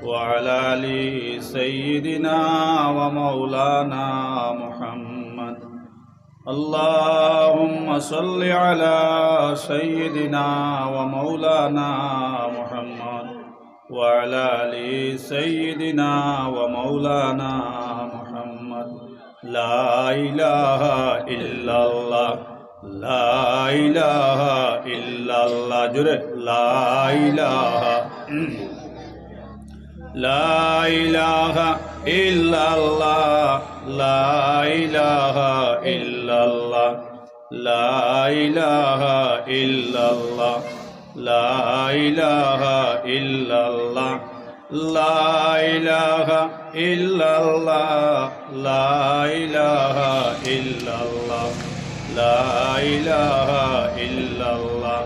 وعلى آل سيدنا ومولانا محمد اللهم صل على سيدنا ومولانا محمد وعلى آل سيدنا ومولانا محمد لا إله إلا الله لا إله إلا الله جره لا إله لا إله إلا الله لا إله إلا الله لا إله إلا الله لا إله إلا الله لا إله إلا الله لا إله إلا الله لا إله إلا الله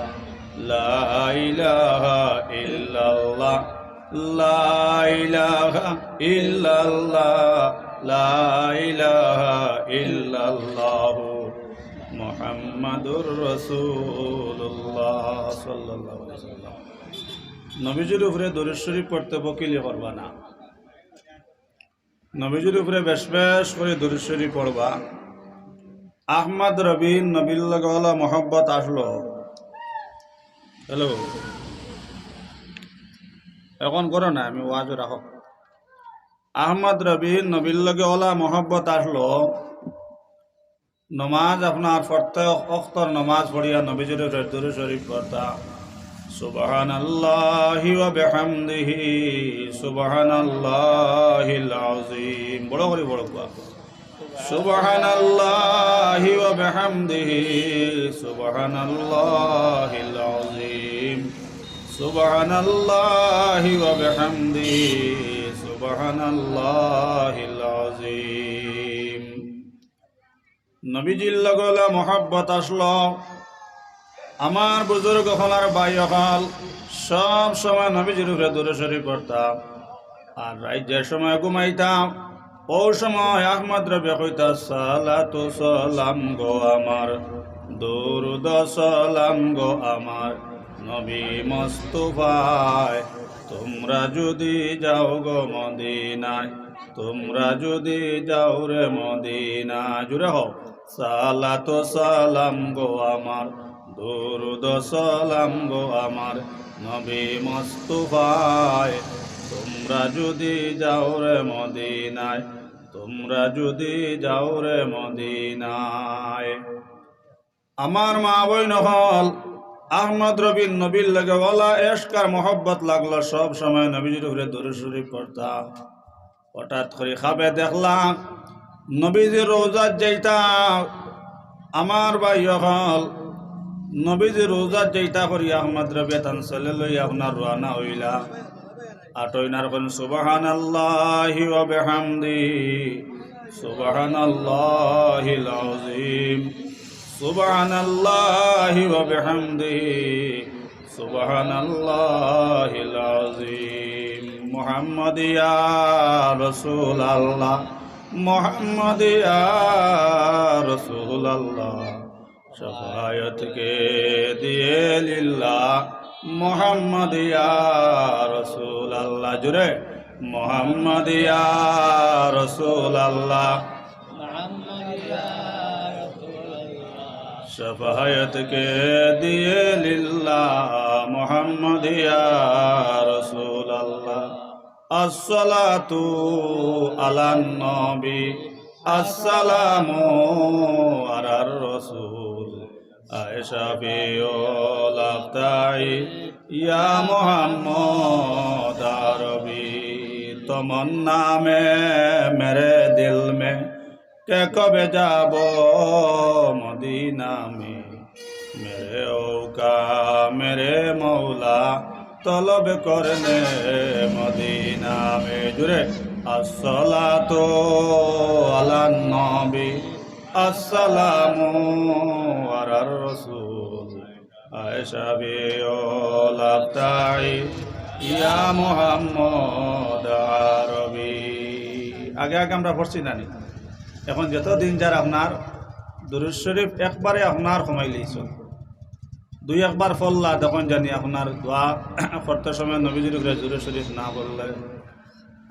لا إله إلا الله لا إله إلا الله لا إله إلا الله محمد رسول الله صلى الله عليه وسلم নবীজির উপরে দরুদ শরীফ পড়তে বকিলি করবা না নবীজির উপরে বেশ বেশ করে দরুদ শরীফ পড়বা আহমদ রবিন নবীর লগে মোহব্বত আসলো হ্যালো এখন করো না আমি ওয়াজ রাখো আহমদ রবিন নবীর লগে মোহব্বত আসলো নমাজ আপনার প্রত্যেক ওয়াক্তের নমাজ পড়িয়া নবীজির উপরে দরুদ শরীফ পড়তা সুবহানাল্লাহি ওয়া বিহামদিহি সুবহানাল্লাহিল আযীম বড় করে বড় কোয়া সুবহানাল্লাহি ওয়া বিহামদিহি সুবহানাল্লাহিল আযীম সুবহানাল্লাহি ওয়া বিহামদিহি সুবহানাল্লাহিল আযীম নবীজির লগে মোহব্বত আসলো আমার বুজুর্গ হলার ভাই হল সব সময় নবীজির উপরে দরুদ শরীফ পড়তাম আর রাত যে সময় ঘুমাইতাম ও সময় আহমদ রবি কইতা সালাতু সালাম গো আমার দরুদ সালাম গো আমার নবী মুস্তাফায় তোমরা যদি যাও গো মদিনায় তোমরা যদি যাও রে মদিনা জুড়ে হও সালাতু সালাম গো আমার দরুদ সালাম গো আমার নবী মুস্তাফায় তোমরা যদি যাও রে মদিনায় তোমরা যদি যাও রে মদিনায় আমার মা বইন হল আহমদ রবিন নবীর লগে এশকার মোহব্বত লাগলো সব সময় নবীজির উপরে দরুদ শরীফ পড়তাম হঠাৎ করে খাবে দেখলাম নবীজির রোজাত যাইতাম আমার ভাই হল নবীজি রোজাত যেটা করি আহমদ রবি তান চলে লই আপনার রানা হইলা আটইনার কোন সুবহানাল্লাহি ওয়া বিহামদিহি সুবহানাল্লাহিল আযীম সুবহানাল্লাহি ওয়া বিহামদিহি সুবহানাল্লাহিল আযীম মুহাম্মদ ইয়া রাসূলুল্লাহ মুহাম্মদ ইয়া রাসূলুল্লাহ शफायत के दिए लिल्लाह मोहम्मद या रसूल अल्लाह जुरे मोहम्मद या रसूल अल्लाह शफायत के दिए लिल्लाह मोहम्मद या रसूल अल्लाह अस्सलातु अला नबी अस्सलामु अला रसूल आयशा बियोल अफ्ताई या मोहम्मद अरबी तमन्ना में मेरे दिल में के कबे जाबो मदीना में मेरे औका मेरे मौला तलब करने मदीना में जुरे अस्सलातु अला नबी अस्सलामु अला रसूल आयशा बियोल अफ्ताई या मोहम्मद अरबी आगे आगे আমরা পড়ছি নানি এখন যত দিন যার আপনার দুরূদ শরীফ একবারে আপনার কমাই লইছো দুই একবার ফল্লা তখন জানি আপনার দোয়া করতে সময় নবীজির উপরে জোরে শরীফ না বললে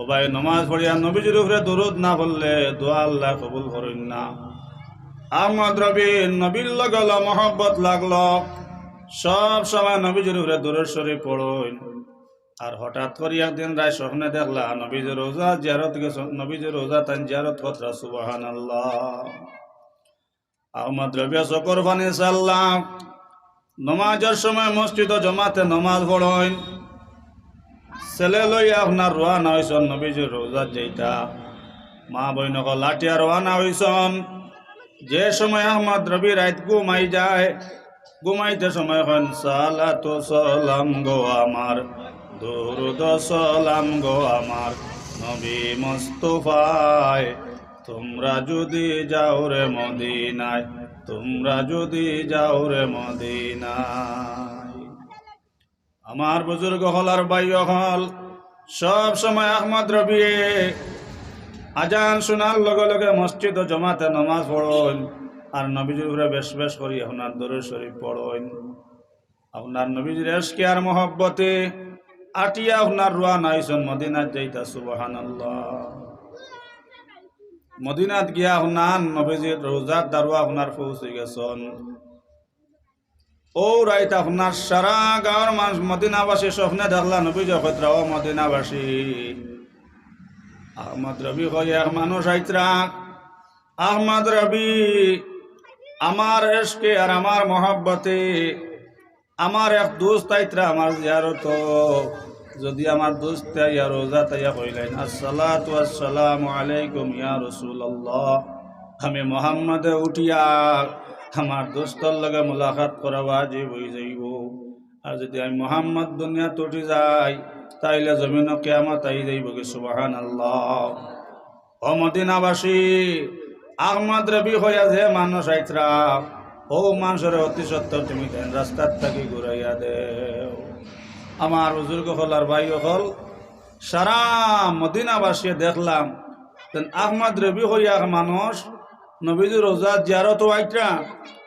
ও ভাই নমাজ পড়িয়া নবীজির উপরে দরুদ না বললে দোয়া আল্লাহ কবুল করেন না। আহমদ রবি নবীর লগল মহব্বত লাগলো, সব সময় নবীজির উপরে দরুদ শরীফ পড়েন। আর হঠাৎ করে একদিন রায় স্বপ্নে দেখলা নবীজির রোজা জিয়ারত গেছে, নবীজির রোজা তাই জিয়ারত করতে। সুবহানাল্লাহ। আহমদ রবি শকর ফানি সাল্লাম নমাজের সময় মসজিদ জমাতে নমাজ পড়েন। ছেলে লইয়া আপনার রোয়ানা হয়েছেন নবীজির রোজা যেটা, মা বইনক লাঠিয়া রোয়ানা হয়েছেন। যে সময় আহমদ রবি রাত ঘুমাই যায়, ঘুমাইতে সময় হন সালাতু সালাম গো আমার, দরুদ সালাম গো আমার নবী মুস্তাফায়, তোমরা যদি যাও রে মদিনায়, তোমরা যদি যাও রে মদিনায়। আমার বুজুর্গ হল আর বাইয় হল সব সময় আহমদ রবি আজান শোনার লগে লগে মসজিদ ও জমাতে নমাজ পড়েন। আর নবীজির উপরে বেশ বেশ করি আপনার দরুদ শরীফ পড়েন। আপনার নবীজির এশকে আর মহব্বতে আটিয়া আপনার রোয়ানা হইছেন মদিনাত যাইতা। সুবহানাল্লাহ। মদিনাত গিয়া আপনার নবীজির রোজার দারুয়া আপনার পৌঁছে গেছেন। ও রাইত আপনার সারা গাঁৱৰ মানুষ মদিনাবাসী স্বপ্নে দেখলা নবীজি কইতরা ও মদিনাবাসী আহমদ রবি কয় এক মানুষ আইতরা, আহমদ রবি আমার এশকে আর আমার মহব্বতে আমার এক দোস্ত আইতরা আমার জিয়ারত, যদি আমার দোস্ত ইয়া রোজা তাইয়া কইলেন আসসালাতু আসসালামু আলাইকুম ইয়া রাসূলুল্লাহ, আমি মোহাম্মদে উঠিয়া আমার দোস্তর লগে মুলাকাত করা ওয়াজিব হয়ে যাইব। আর যদি আমি মোহাম্মদ দুনিয়াত উঠি যাই তাইলে জমিন কিয়ামত আই যাইব। কি সুবহানাল্লাহ। ও মদিনাবাসী আহমদ রবি হইয়া যে মানুষ আইতরা ও মানুষের অতি সত্তর তুমি রাস্তার থাকি ঘুরাইয়া দেও। আমার বুজুর্গ হল আর ভাই হল সারা মদিনাবাসী দেখলাম আহমদ রবি হইয়া মানুষ নবীজির রোজা জিয়ারত আইতরা।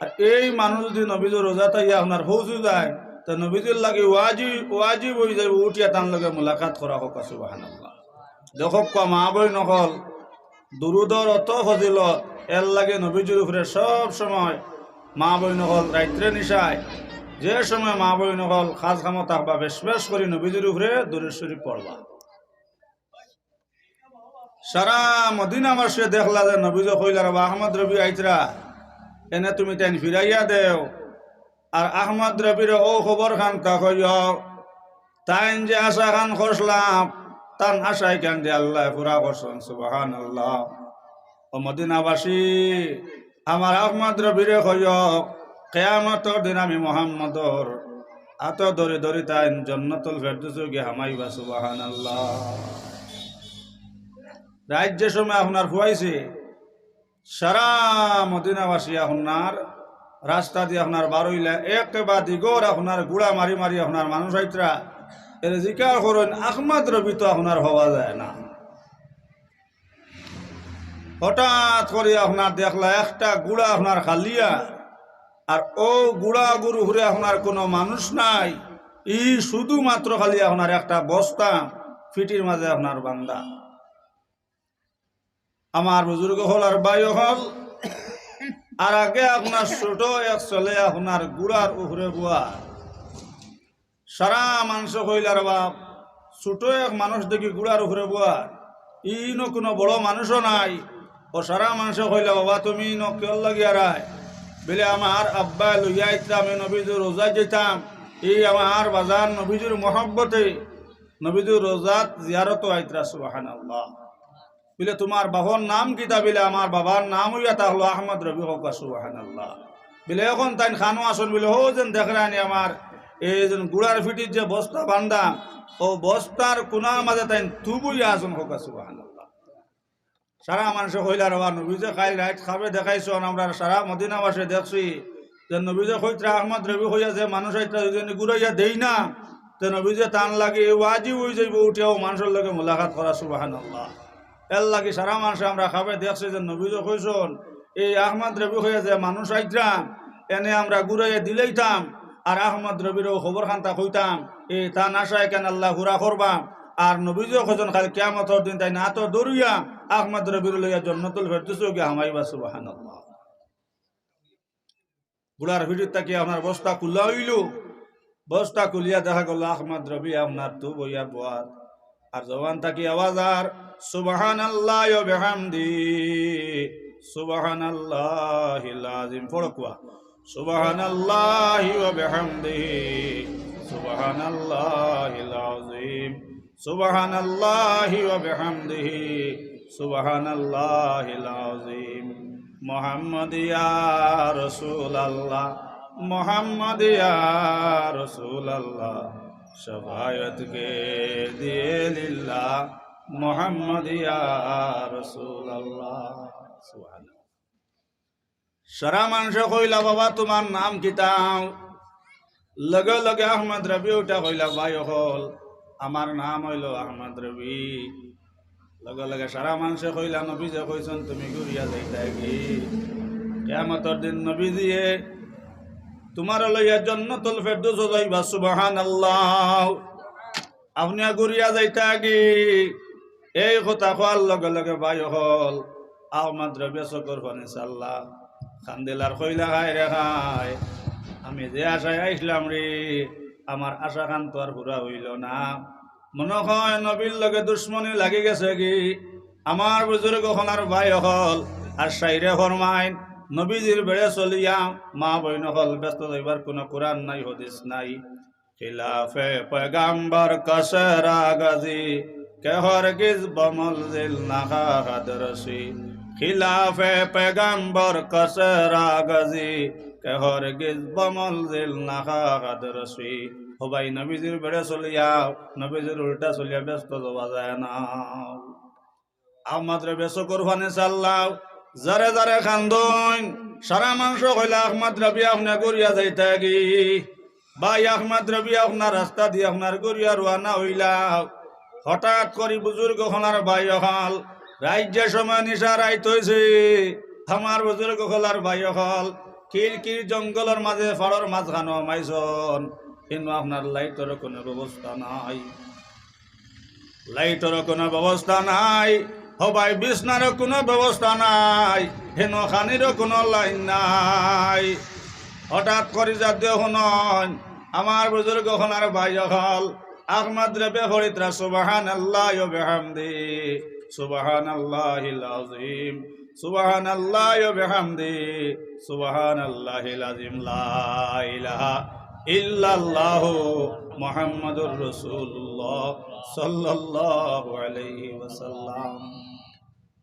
আর এই মানুষ যদি নবীজির রোজা তাইয়া আপনার ফৌজু যায় তা নবীজির লাগে ওয়াজিব হয়ে যাবে উঠিয়া তার লগে মুলাকাত করা হোক। সুবহানাল্লাহ। দেখক মা বই নকল দুরুদর অত ফজিলত এর লাগে নবীজির উপরে সব সময় মা বই নকল রাত্রে নিশায় যে সময় মা বই নকল খাস খামত থাকবা বেশ বেশ করে নবীজির উপরে দরুদ শরীফ পড়বা। সারা মদিনাবাসী দেখলা যে নবীজ কইলার আহমদ রবি আইতরা এনে তুমি তাই ফিরাইয়া দেও। আর আহমদ রবির ও খবর খান তা কইও তাইন যে আশা খান খসলাম তান আশাই কেন দিয়ে আল্লাহ পুরা করছেন। সুবহানাল্লাহ। ও মদিনাবাসী আমার আহমদ রবিরে কইও কিয়ামতের দিন আমি মুহাম্মদর আত ধরে ধরে তাইন জান্নাতুল ফেরদৌসে গিয়ে হামাইবা। সুবহানাল্লাহ। রাজ্য সময় আপনার ফুয়াইছে সারা মদিনাবাসী আপনার রাস্তা দিয়ে আপনার বারইলা একেবারে দিগর আপনার গুড়া মারি মারি আপনার মানুষ আইতরা এর জিকার করেন আহমদ রবি তো আপনার হওয়া যায় না। হঠাৎ করে আপনার দেখলা একটা গুড়া আপনার খালিয়া আর ও গুড়া গুরু ঘুরে আপনার কোনো মানুষ নাই, ই শুধুমাত্র খালি আপনার একটা বস্তা ফিটির মাঝে আপনার বান্দা। আমার বুজুর্গ হল আর বায়ু হল আর আগে আপনার ছোট এক চলে আপনার গুড়ার উহরে গুয়া সারা মানুষ কইলার বাপ ছোট এক মানুষ দেখি গুড়ার উহরে গুয়া ইনো কোনো বড় মানুষও নাই। ও সারা মানুষ কইলা বাবা তুমি ন কেল লাগিয়া রায় বলে আমার আব্বা লইয়া আইতাম আমি নবীজুর রোজা যেতাম এই আমার বাজার নবীজুর মহব্বতে নবীজুর রোজাত জিয়ারত আইতরা। সুবহানাল্লাহ। বলে তোমার বাবার নাম কিতা? বলে আমার বাবার নাম হইয়া তা হলো আহমদ রবি হোক। সুবহানাল্লাহ। বলে এখন তাই খানো আসন বলে হো যেন দেখরানি আমার এই যেন গুড়ার ফিটির যে বস্তা বান্ধা ও বস্তার কোনার মাঝে তাই থুবুইয়া আসন হোক। সুবহানাল্লাহ। সারা মানুষ কইলা রবা নবীজে খাই রাইট খাবে দেখাইছ আমরা সারা মদিনাবাসে দেখছি যে নবীজে কইতরা আহমদ রবি হইয়া যে মানুষ আইতরা যদি গুড়াইয়া দেই না তো নবীজে টান লাগে ওয়াজিব হয়ে যাইব উঠেও মানুষের লগে মুলাকাত করা। সুবহানাল্লাহ। এর লাগে সারা মানুষ আমরা খাবে দেখছি যে নবীজ কইসন এই আহমদ রবি হয়ে যে মানুষ আইতরা এনে আমরা ঘুরাইয়া দিলেইতাম আর আহমদ রবিরও খবর খান্তা কইতাম এ তা নাশায় কেন আল্লাহ হুরা করবা আর নবীজিও খোঁজন খালি কিয়ামতের দিন তাই না তো দৌড়িয়া আহমদ রবির লইয়া জন্নতুল ফেরদৌসে গিয়া হামাইবা সুবহানাল্লাহ। বুড়ার ভিডিও তাকিয়ে আপনার বস্তা খুলা হইল, বস্তা খুলিয়া দেখা গেল আহমদ রবি আপনার তু বইয়া বোয়ার আর জবান তাকি আওয়াজ আর সুবহানাল্লাহ ওয়া বিহামদি সুবহানাল্লাহিল আযীম ফড়কুয়া সুবহানাল্লাহি ওয়া বিহামদিহি সুবহানাল্লাহিল আযীম সুবহানাল্লাহি ওয়া বিহামদিহি সুবহানাল্লাহিল আযীম মুহাম্মদ ইয়া রাসূলুল্লাহ মোহাম্মদ ইয়া রাসূলুল্লাহ শফায়ত কে দিয়ে লিল্লাহ মোহাম্মদ ইয়া রাসূলুল্লাহ। সুবহানাল্লাহ। সারা মানুষ কইলা বাবা তোমার নাম কিতাও, লগে লগে আহমদ রবি উঠা কইলা ভাই হল আমার নাম হইল আহমদ রবি। লগে লগে সারা মানুষে কইলা নবী যে কইছেন তুমি ঘুরিয়া যাইতা কি কিয়ামতের দিন নবী দিয়ে তোমার লইয়া জান্নাতুল ফেরদৌস যাইবা সুবহানাল্লাহ। আপনি ঘুরিয়া যাইতা কি এই কথা কোয়ার লগে লগে ভাই হল আহমদ রবি চকর ফানি সাল্লাহ খান্দিলার কইলা খাই রে খাই আমি যে আশায় আইসলাম রে আমার আশা খান তো আর পুরা হইল না। মনে হয় নবীর লগে দুশ্মনী লাগি গেছে কি আমার বুজুর্গ হলার ভাই হল আর সাইরে ফরমাইন নবীজির বেড়ে চলিয়া মা বইন হল ব্যস্ত যাইবার কোনো কোরআন নাই হদিস নাই। খিলাফে পয়গাম্বর কসরা গাজি কে হরগিজ বমলজিল নাহা হাদরসি খিলাফে পয়গাম্বর কসরা গাজি কে হরগিজ বমলজিল নাহা হাদরসি। ও ভাই নবীজির বেড়ে চলিয়া নবীজির উল্টা চলিয়া ব্যস্ত যাওয়া যায় না। আহমদ রবি চকুর ফানি চাল্লাও যারে যারে খান্দন সারা মাংস কইলা আহমদ রবি আপনার গড়িয়া যাইতা কি ভাই আহমদ রবি আপনার রাস্তা দিয়ে আপনার গড়িয়া রোয়ানা হইলা। হঠাৎ করি বুজুর্গ হলার ভাই হল রাজ্যের সময় নিশা রাইত হয়েছে আমার বুজুর্গ হলার ভাই হল কিরকির জঙ্গলের মাঝে ফাড়র মাঝখানো মাইছন কিন্তু আপনার লাইটের কোনো ব্যবস্থা নাই, লাইটের কোনো ব্যবস্থা নাই। হবাই বিছনার কোনো ব্যবস্থা নাই, হেন খানিরও কোনো লাইন নাই। হঠাৎ করে জাতীয় শুনন আমার বুজুর্গ হলার ভাই হল আহমদ রবি ফরিত্রা সুবহানাল্লাহ ওয়া বিহামদি সুবহানাল্লাহিল আযীম সুবহানাল্লাহ ওয়া বিহামদি সুবহানাল্লাহিল আযীম লা ইলাহা ইল্লাল্লাহু মুহাম্মাদুর রাসূলুল্লাহ সাল্লাল্লাহু আলাইহি ওয়াসাল্লাম।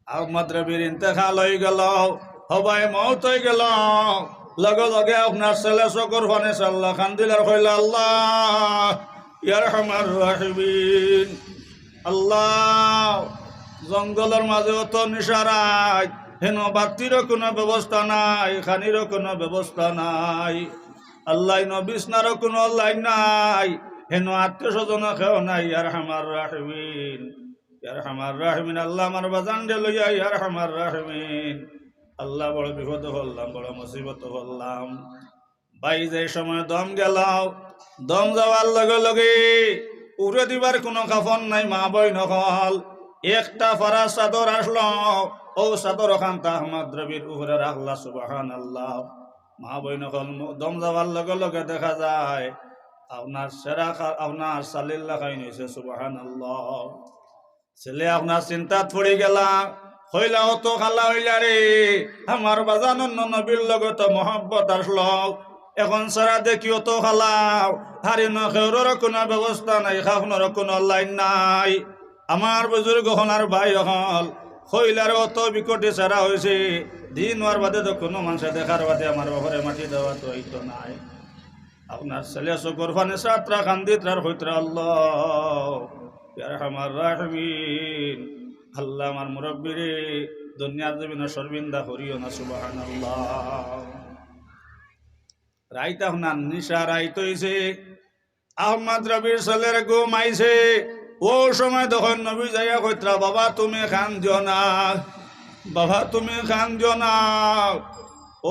আহমদ রবির ইন্তেকাল হয়ে গেল, হবাই মওত হয়ে গেল। লগে লগে আপনার ছেলে চকুর ফানি সাল্লাহ খান্দিলার কইলা আল্লাহ ইয়ারহামার রাহিমিন আল্লাহ জঙ্গলের মাঝে অত নিশারাই হেন বাতিরও কোনো ব্যবস্থা নাই, খানিরও কোনো ব্যবস্থা নাই। আল্লাহ বিছনারও কোনো লাইন নাই, হেন আত্মীয় স্বজন কেউ নাই। ইয়ারহামার রাহিমিন ইয়ারহামার রাহিমিন আল্লাহ আমার বাজান দে লইয়া ইয়ারহামার রাহিমিন। আল্লাহ বড় বিপদ হলাম, বড় মুসিবত হলাম। ভাই যে সময় দম গেলাও, দম যাওয়ার লগে লগে উড়ে দিবার কোনো কাফন নাই। মা বই নকল একটা ফারা চাদর আসলো, ও চাদর ওখান আহমদ রবির উপরে রাখলা সুবহানাল্লাহ। মা বই নকল দম যাওয়ার লগে লগে দেখা যায় আপনার সেরা আপনার সালিল্লা খাই নিয়েছে সুবহানাল্লাহ। ছেলে আপনার চিন্তাত পড়ে গেলা হইলা অত খালা হইলা রে আমার বাজান নবীর লগত মহব্বত আসলো। এখন সারা দেখি অত খালাও হারি নখের কোনো ব্যবস্থা নাই, খাওয়ানোর কোনো লাইন নাই। আমার বুজুর্গ হনার ভাই হল হইলার অত বিকটে সারা হয়েছে দিন হওয়ার বাদে তো কোনো মানুষে দেখার বাদে আমার বাবারে মাটি দেওয়া তো এই তো নাই। আপনার ছেলে চকুর ফানে সাতরা কান্দিত্রার হইতরা আল্লাহ ইয়ারহামার রাহিমিন। আল্লাহ আমার মুরব্বিরে দুনিয়ার জমিনে সর্বিন্দা করিও না সুবহানাল্লাহ। রাইতা হুনান নিশা রাইত হইছে, আহমদ রবির ছেলের ঘুম আইছে। ও সময় তখন নবী যাইয়া কইতরা বাবা তুমি খান দিও না, বাবা তুমি খান দিও না,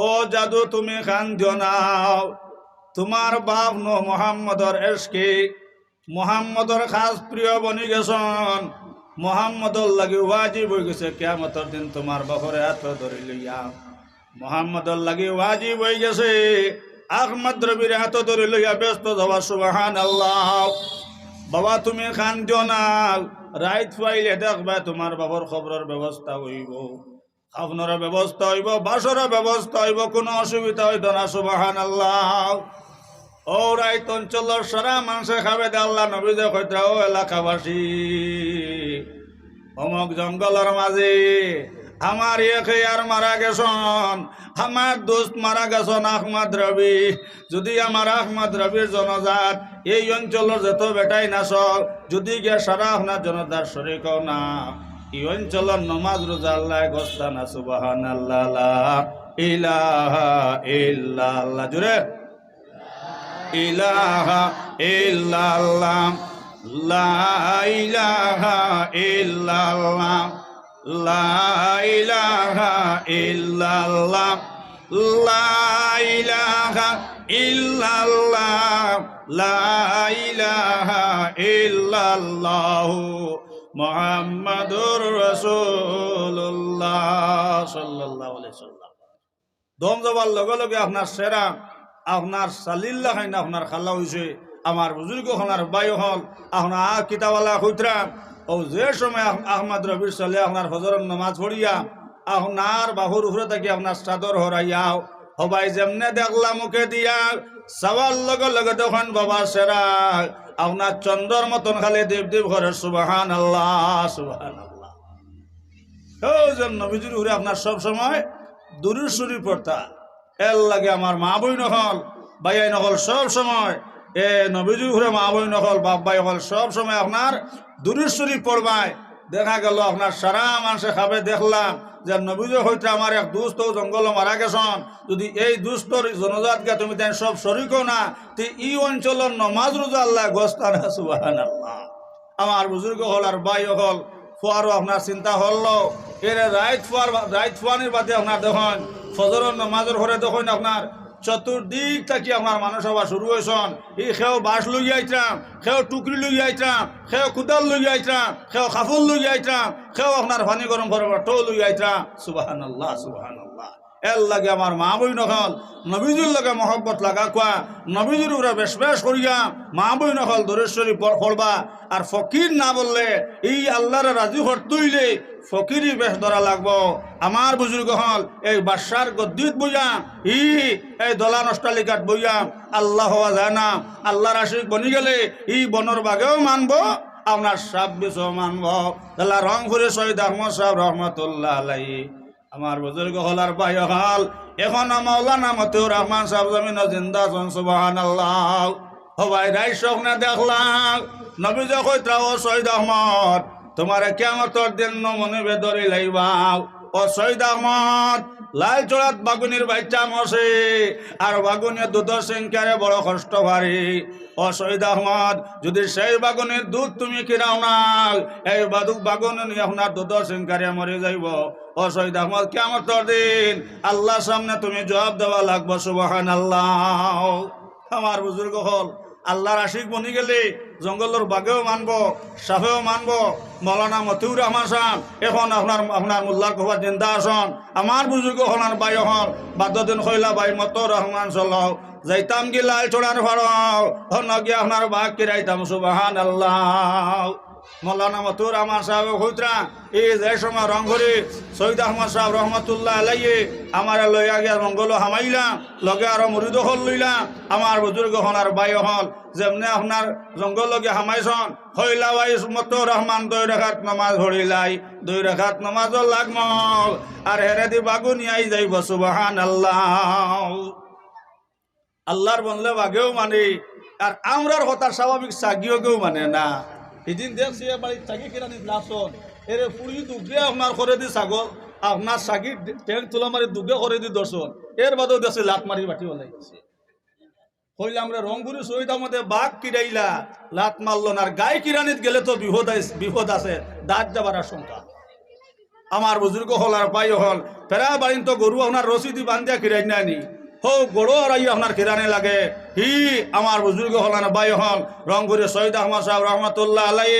ও জাদু তুমি খান দিও না, তোমার বাপ নো মোহাম্মদর এসকে মোহাম্মদর খাস প্রিয় বনি গেছন মোহাম্মদর লাগি ওয়াজিব হয়ে গেছে কিয়ামতের দিন তোমার বাপরে হাত ধরে লইয়া মোহাম্মদর লাগি ওয়াজিব হয়ে গেছে আহমদ রবির হাত ধরে লইয়া ব্যস্ত যাওয়া সুবহানাল্লাহ। বাবা তুমি খান দিও না রাইত পাইলে দেখবা তোমার বাবার খবরের ব্যবস্থা হইব খাওয়ানোর ব্যবস্থা হইব বাসরের ব্যবস্থা হইব কোনো অসুবিধা হইত না সুবহানাল্লাহ। ও রাইত অঞ্চলের সারা মানুষে খাবে দে আল্লাহ নবী যে কইতা ও এলাকাবাসী অমুক জঙ্গলের মাঝে আমার একে আর মারা গেছন আমার দোস্ত মারা গেছন আহমদ রবি যদি আমার আহমদ রবির জনজাত এই অঞ্চলের যত বেটাই নাচ যদি গিয়ে সারা আপনার জনতার শরীর না এই অঞ্চলের নমাজ রোজা আল্লাহ গস্তা না সুবহানাল্লাহ লা ইলাহা ইল্লাল্লাহ জুড়ে ইলাহা ইল্লাল্লাহ লা ইলাহা ইল্লাল্লাহ লা ইলাহা ইল্লাল্লাহ লা ইলাহা ইল্লাল্লাহ লা ইলাহা ইল্লাল্লাহ মুহাম্মাদুর রাসূলুল্লাহ সাল্লাল্লাহু আলাইহি সাল্লাম। দম জবার লগে লগে আপনার সেরা আপনার সালিল্লাহ খাইনা আপনার খালা হইছে আমার বুজুর্গ হনার বায়ু হল আপনার কিতাবালা খুতরা ও যে সময় আহমদ রবির সালে আপনার ফজরের নামাজ পড়িয়া আপনার বাহুর উপরে থাকি আপনার চাদর হরাইয়াও সবাই যেমনে দেখলা মুখে দিয়া সবার লগে লগে তখন বাবা সেরা আপনার চন্দ্রর মতন খালি দেব দেব করে সুবহানাল্লাহ সুবহানাল্লাহ। ও যে নবীজির উপরে আপনার সব সময় দুরূদ শরীফ পড়তা এর লাগে আমার মা বই নহল ভাইয়াই নহল সব সময় এ নবীজির উপরে মা বই নহল বাপ ভাই হল সব সময় আপনার দুরূদ শরীফ পড়বায় দেখা গেল আপনার সারা মানুষে খাবে দেখলাম যে নবীজি হইতে আমার এক দুস্থ জঙ্গল মারা গেছন যদি এই দুস্থর জনজাতকে তুমি তাই সব শরীকও না তো এই অঞ্চলের নমাজ রোজা আল্লাহ গোস্তা না সুবহানাল্লাহ। আমার বুজুর্গ হল আর ভাই হল ফুয়ারও আপনার চিন্তা হল এর রাইত ফুয়ানির বাদে আপনার দেখুন ফজরের নমাজের ঘরে দেখুন আপনার চতুর্দিক থাকি আপনার মানুষ হওয়া শুরু হয়েছেন এই খেও বাঁশ লইয়া আইতাম খেও টুকরি লইয়া আইতাম খেও কুদাল লইয়া আইতাম খেও খাফুল লইয়া আইতাম খেও আপনার পানি গরম করবার টো লইয়া আইতাম সুবহানাল্লাহ সুবহানাল্লাহ। এর লাগে আমার মা বই নকল নবীজির লগে মহব্বত লাগা কোয়া নবীজির উপরে বেশ বেশ করিয়া মা বই নকল দরেশ্বরী পড়বা আর ফকির না বললে এই আল্লাহর রাজি হরতুইলে ফকিরি বেশ ধরা লাগবো। আমার বুজুর্গ হল এই বাদশার গদ্দিত বইয়া এই দলা নষ্টালিকাত বইয়া আল্লাহ হওয়া যায় না আল্লাহর আশিক বনি গেলে এই বনর বাগেও মানবো আপনার সাব বিষও মানব। তাহলে রংপুরে শহীদ আহমদ সাহেব রহমতুল্লাহ আলাইহি আমার বুজুর্গ হল আর ভাই হল এখন মাওলানা মতিউর রহমান সাহেব জমিন জিন্দা আছেন সুবহানাল্লাহ। সবাই রাই স্বপ্নে দেখলাম নবীজ কইত্রা ও শহীদ আহমদ তোমার কিয়ামতের দিন মনে বেদরি লাইবাও ও শহীদ আহমদ লাল চড়াত বাগুনির বাচ্চা মশে আর বাগুনির দুধের সংখ্যারে বড় কষ্ট ভারী ও শহীদ আহমদ যদি সেই বাগুনির দুধ তুমি কিনাও না এই বাগুন আপনার দুধের সংখ্যারে মরে যাইব ও শহীদ আহমদ কিয়ামতের দিন আল্লাহর সামনে তুমি জবাব দেওয়া লাগবো সুবহানাল্লাহ। আমার বুজুর্গ হল আল্লাহর আশিক বনি গেলে জঙ্গলের বাঘেও মানবো সাফেও মানবো। মৌলানা মতিউর রহমান সাহেব এখন আপনার মোল্লার কবার জিন্দা আসন আমার বুজুর্গ হলার বাই হন বাদ্যদিন হইলা বাই মতো রহমান চলাও যাইতাম কি লাল চড়ার ভাড়াও নগিয়ে আপনার বাঘ কিরাইতাম সুবহানাল্লাহ। মৌলানা মতিউর রহমান সাহেব হইতরা এই যে সময় রংঘরে শহীদ আহমদ সাহেব রহমতুল্লাহ আলাইহি আমার লইয়া গিয়া মঙ্গল হামাইলাম লগে আরো মুরিদ হল লইলাম আমার বুজুর্গ হনার বাই হল যেমনি আপনার জঙ্গল লগে হামাইছন হইলা বাই মতো রহমান 2 রাকাত নামাজ পড়িলাই 2 রাকাত নামাজও লাগম আর হেরে দি বাগুনিয়াই যাইব সুবহানাল্লাহ। আল্লাহর বললে বাগেও মানে আর আমরার কথা স্বাভাবিক সাগিও কেউ মানে না। এদিন দেখছি বাড়ির চাকি কিনা লাসন এর পুরি দুগে আপনার করে দি ছাগল আপনার চাকি ট্যাঙ্ক তোলা মারি দুগে করে দি দর্শন এর বাদেও দেখছি লাত মারি বাটি ওলাইছে হইলে আমরা রংপুরি শহীদ আমাদের বাঘ কিরাইলা লাত মারল না আর গায়ে কিরানিত গেলে তো বিপদ আছে দাঁত যাবার আশঙ্কা। আমার বুজুর্গ হল আর পাই হল ফেরা বাড়িন তো গরু আপনার রসিদি বান্ধিয়া কিরাই না নি হো গড়ো আর আপনার কিরানে লাগে হি আমার বুজুর্গ হলান বাই হল রংপুরে শহীদ আহমদ সাহেব রহমতুল্লাহ আলাই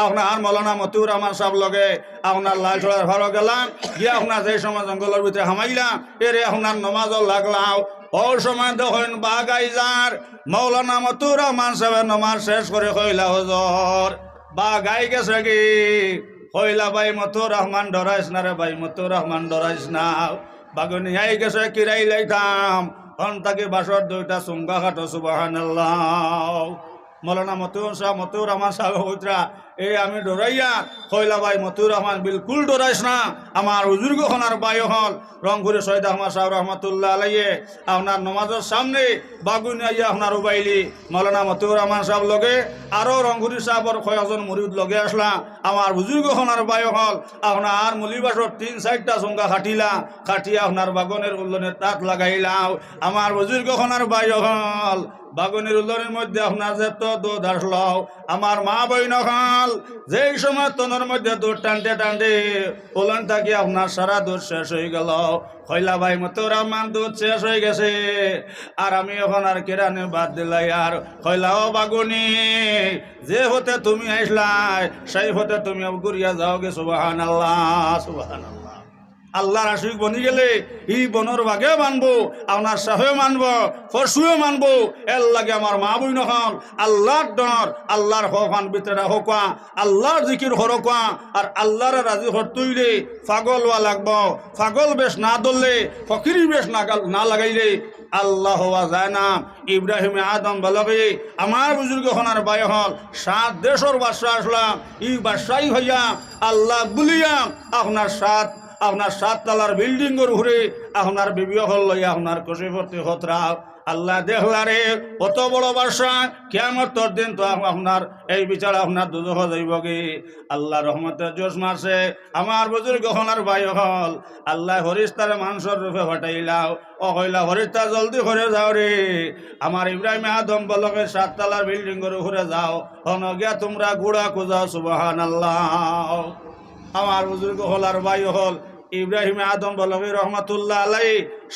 আপনার মৌলানা মতিউর রহমান সাহেব লগে আপনার লাল ছড়ার ভালো গেলাম গিয়ে আপনার যে সময় জঙ্গলের ভিতরে হামাইলাম এরে আপনার নমাজও লাগলাম ও সময় দেখেন বাগাই যার মৌলানা মতিউর রহমান সাহেবের নমাজ শেষ করে কইলা হজর বা গাই গেছে কি কইলা ভাই মতিউর রহমান ডরাইস না রে ভাই মতিউর রহমান ডরাইস না বাগুনি আই গেছে কিরাই লাইতাম তাকে বাসর দুইটা চুঙ্গা খাটো সুবহানাল্লাহ মৌলানা মতিউর রহমান সাহেব হইতরা এই আমি ডরাইয়া কইলা ভাই মতিউর রহমান বিলকুল ডরাইস না আমার বুজুর্গ হনার বাই হল রংপুরে শহীদ আহমদ সাহেব রহমতুল্লাহ আলাইয়ে আপনার নমাজের সামনে বাগুনি আইয়া আপনার উবাইলি মৌলানা মতিউর রহমান সাহেব লগে আরও রংপুরি সাহেবর কয়েকজন মুরিদ লগে আসলা আমার বুজুর্গ হনার বাই হল আপনার মুলিবাসর 3-4টা চুঙ্গা খাটিয়া আপনার বাগনের উল্লনের তাঁত লাগাইলাম আমার বুজুর্গ হনার বাই হল বাগুনের উল্লনের মধ্যে আপনার যে তো দুধ আসলো আমার মা বইন হল যেই সময় তনের মধ্যে দুধ টানতে উল্লন থাকি আপনার সারা দুধ শেষ হয়ে গেল কইলা ভাই মতিউর রহমান দুধ শেষ হয়ে গেছে আর আমি এখন আর কেরানে বাদ দিলাই আর কইলা ও বাগুনি যে হতে তুমি আইসলাই সেই হতে তুমি ঘুরিয়া যাওগে সুবহানাল্লাহ সুবহানাল্লাহ আল্লাহর আশিক বনি গেলে ই বনর বাগে মানবো আপনার সাহেব মানবো পশুও মানবো এর লাগে আমার মা বই নহল আল্লাহর ডর আল্লাহর হকান ভিতরে হকা আল্লাহর জিকির হরকা আর আল্লাহর রাজি হরতইলে পাগল হওয়া লাগবো পাগল বেশ না ধরলে ফকিরি বেশ না লাগাইলে আল্লাহ হওয়া যায় না ইব্রাহিম আদম বলবে আমার বুজুর্গ হনার বাই হল 7 দেশের বাদশাহ আসলাম ই বাদশাহী হইয়া আল্লাহ বলিয়া আপনার 7 তলার বিল্ডিংয়ের ঘুরে আপনার বিবিও হল লইয়া আপনার খুশি ভর্তি হতরা আল্লাহ দেখলারে কত বড় বাদশা কিয়ামতের দিন তো আপনার এই বিচারে আপনার দুজখ যাইবগে আল্লাহ রহমতের জোশ মারছে আমার বুজুর্গ হনার ভাই হল আল্লাহ হরিস্তারে মানুষের রূপে হটাইলাও ও কইলা হরিস্তা জলদি করে যাও রে আমার ইব্রাহিম আদম বলকে 7 তলার বিল্ডিংয়ের ঘুরে যাও হন গিয়া তোমরা গুড়া খুঁজাও সুবহানাল্লাহ আমার বুজুর্গ হল আর ভাই হল ইব্রাহিম আদম বলকে রহমতুল্লাহ আলাই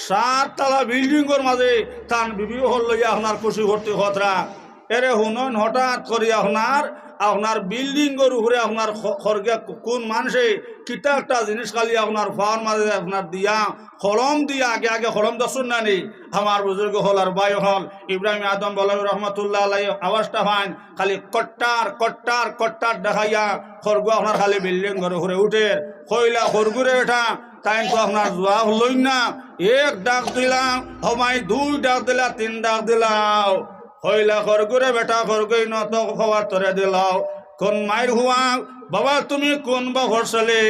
7 তলা বিল্ডিংয়ের মাঝে তান বিবিও হল লইয়া আপনার খুশি ভর্তি হতরা এরে হুনন হঠাৎ করি আপনার বিল্ডিংয়ের উপরে আপনার খরগে কোন মানুষে কিতা একটা জিনিস খালি আপনার ফাওয়ার মাঝে আপনার দিয়া খলম দিয়া আগে খলম দর্শন না নেই আমার বুজুর্গ হল আর বাই হল ইব্রাহিম আদম বলকে রহমতুল্লাহ আলাই আওয়াজটা পান খালি কট্টার দেখাইয়া খরগু আপনার খালি বিল্ডিংয়ের উপরে উঠে কইলা খরগুরে এটা তাই তো আপনার জবাব লই না 1 ডাক দিলাম হমাই 2 ডাক দিলা 3 ডাক দিলাও হইলা খরগুরে বেটা খরগুই নত খবর তরে দিলাও কোন মায়ের হুয়া বাবা তুমি কোন বা ঘরসলে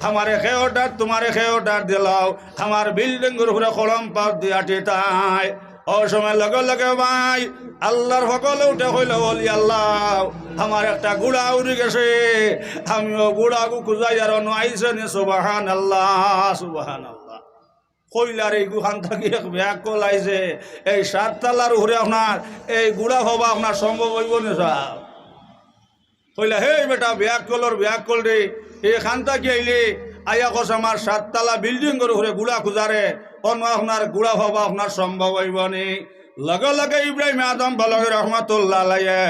हमारे खेओडार तुम्हारे खेओडार दिलाओ हमार बिल्डिंगের উপরে কলম পাত দিয়া টিটায় ও সময় লগে লগে ভাই আল্লাহর হকলে উঠে হইল বলি আল্লাহ আমার একটা গুড়া উড়ে গেছে আমিও গুড়াগু খুঁজাই আর আইছে নি সুবহানাল্লাহ সুবহানাল্লাহ কইলার এই গুহান থেকে এক ব্যাগ কলাইছে এই 7 তলার উপরে আপনার এই গুড়া হবা আপনার সম্ভব হইব না স্যার কইলা হে বেটা ব্যাগ কল রে এখান থেকে আইলে আয়া কস আমার 7 তলা বিল্ডিংয়ের উপরে গুড়া খুঁজারে অন্য আপনার গুড়া হবা আপনার সম্ভব হইব নি লগে লগে ইব্রাহিম আদম বলকে রহমতুল্লাহ আলাইহি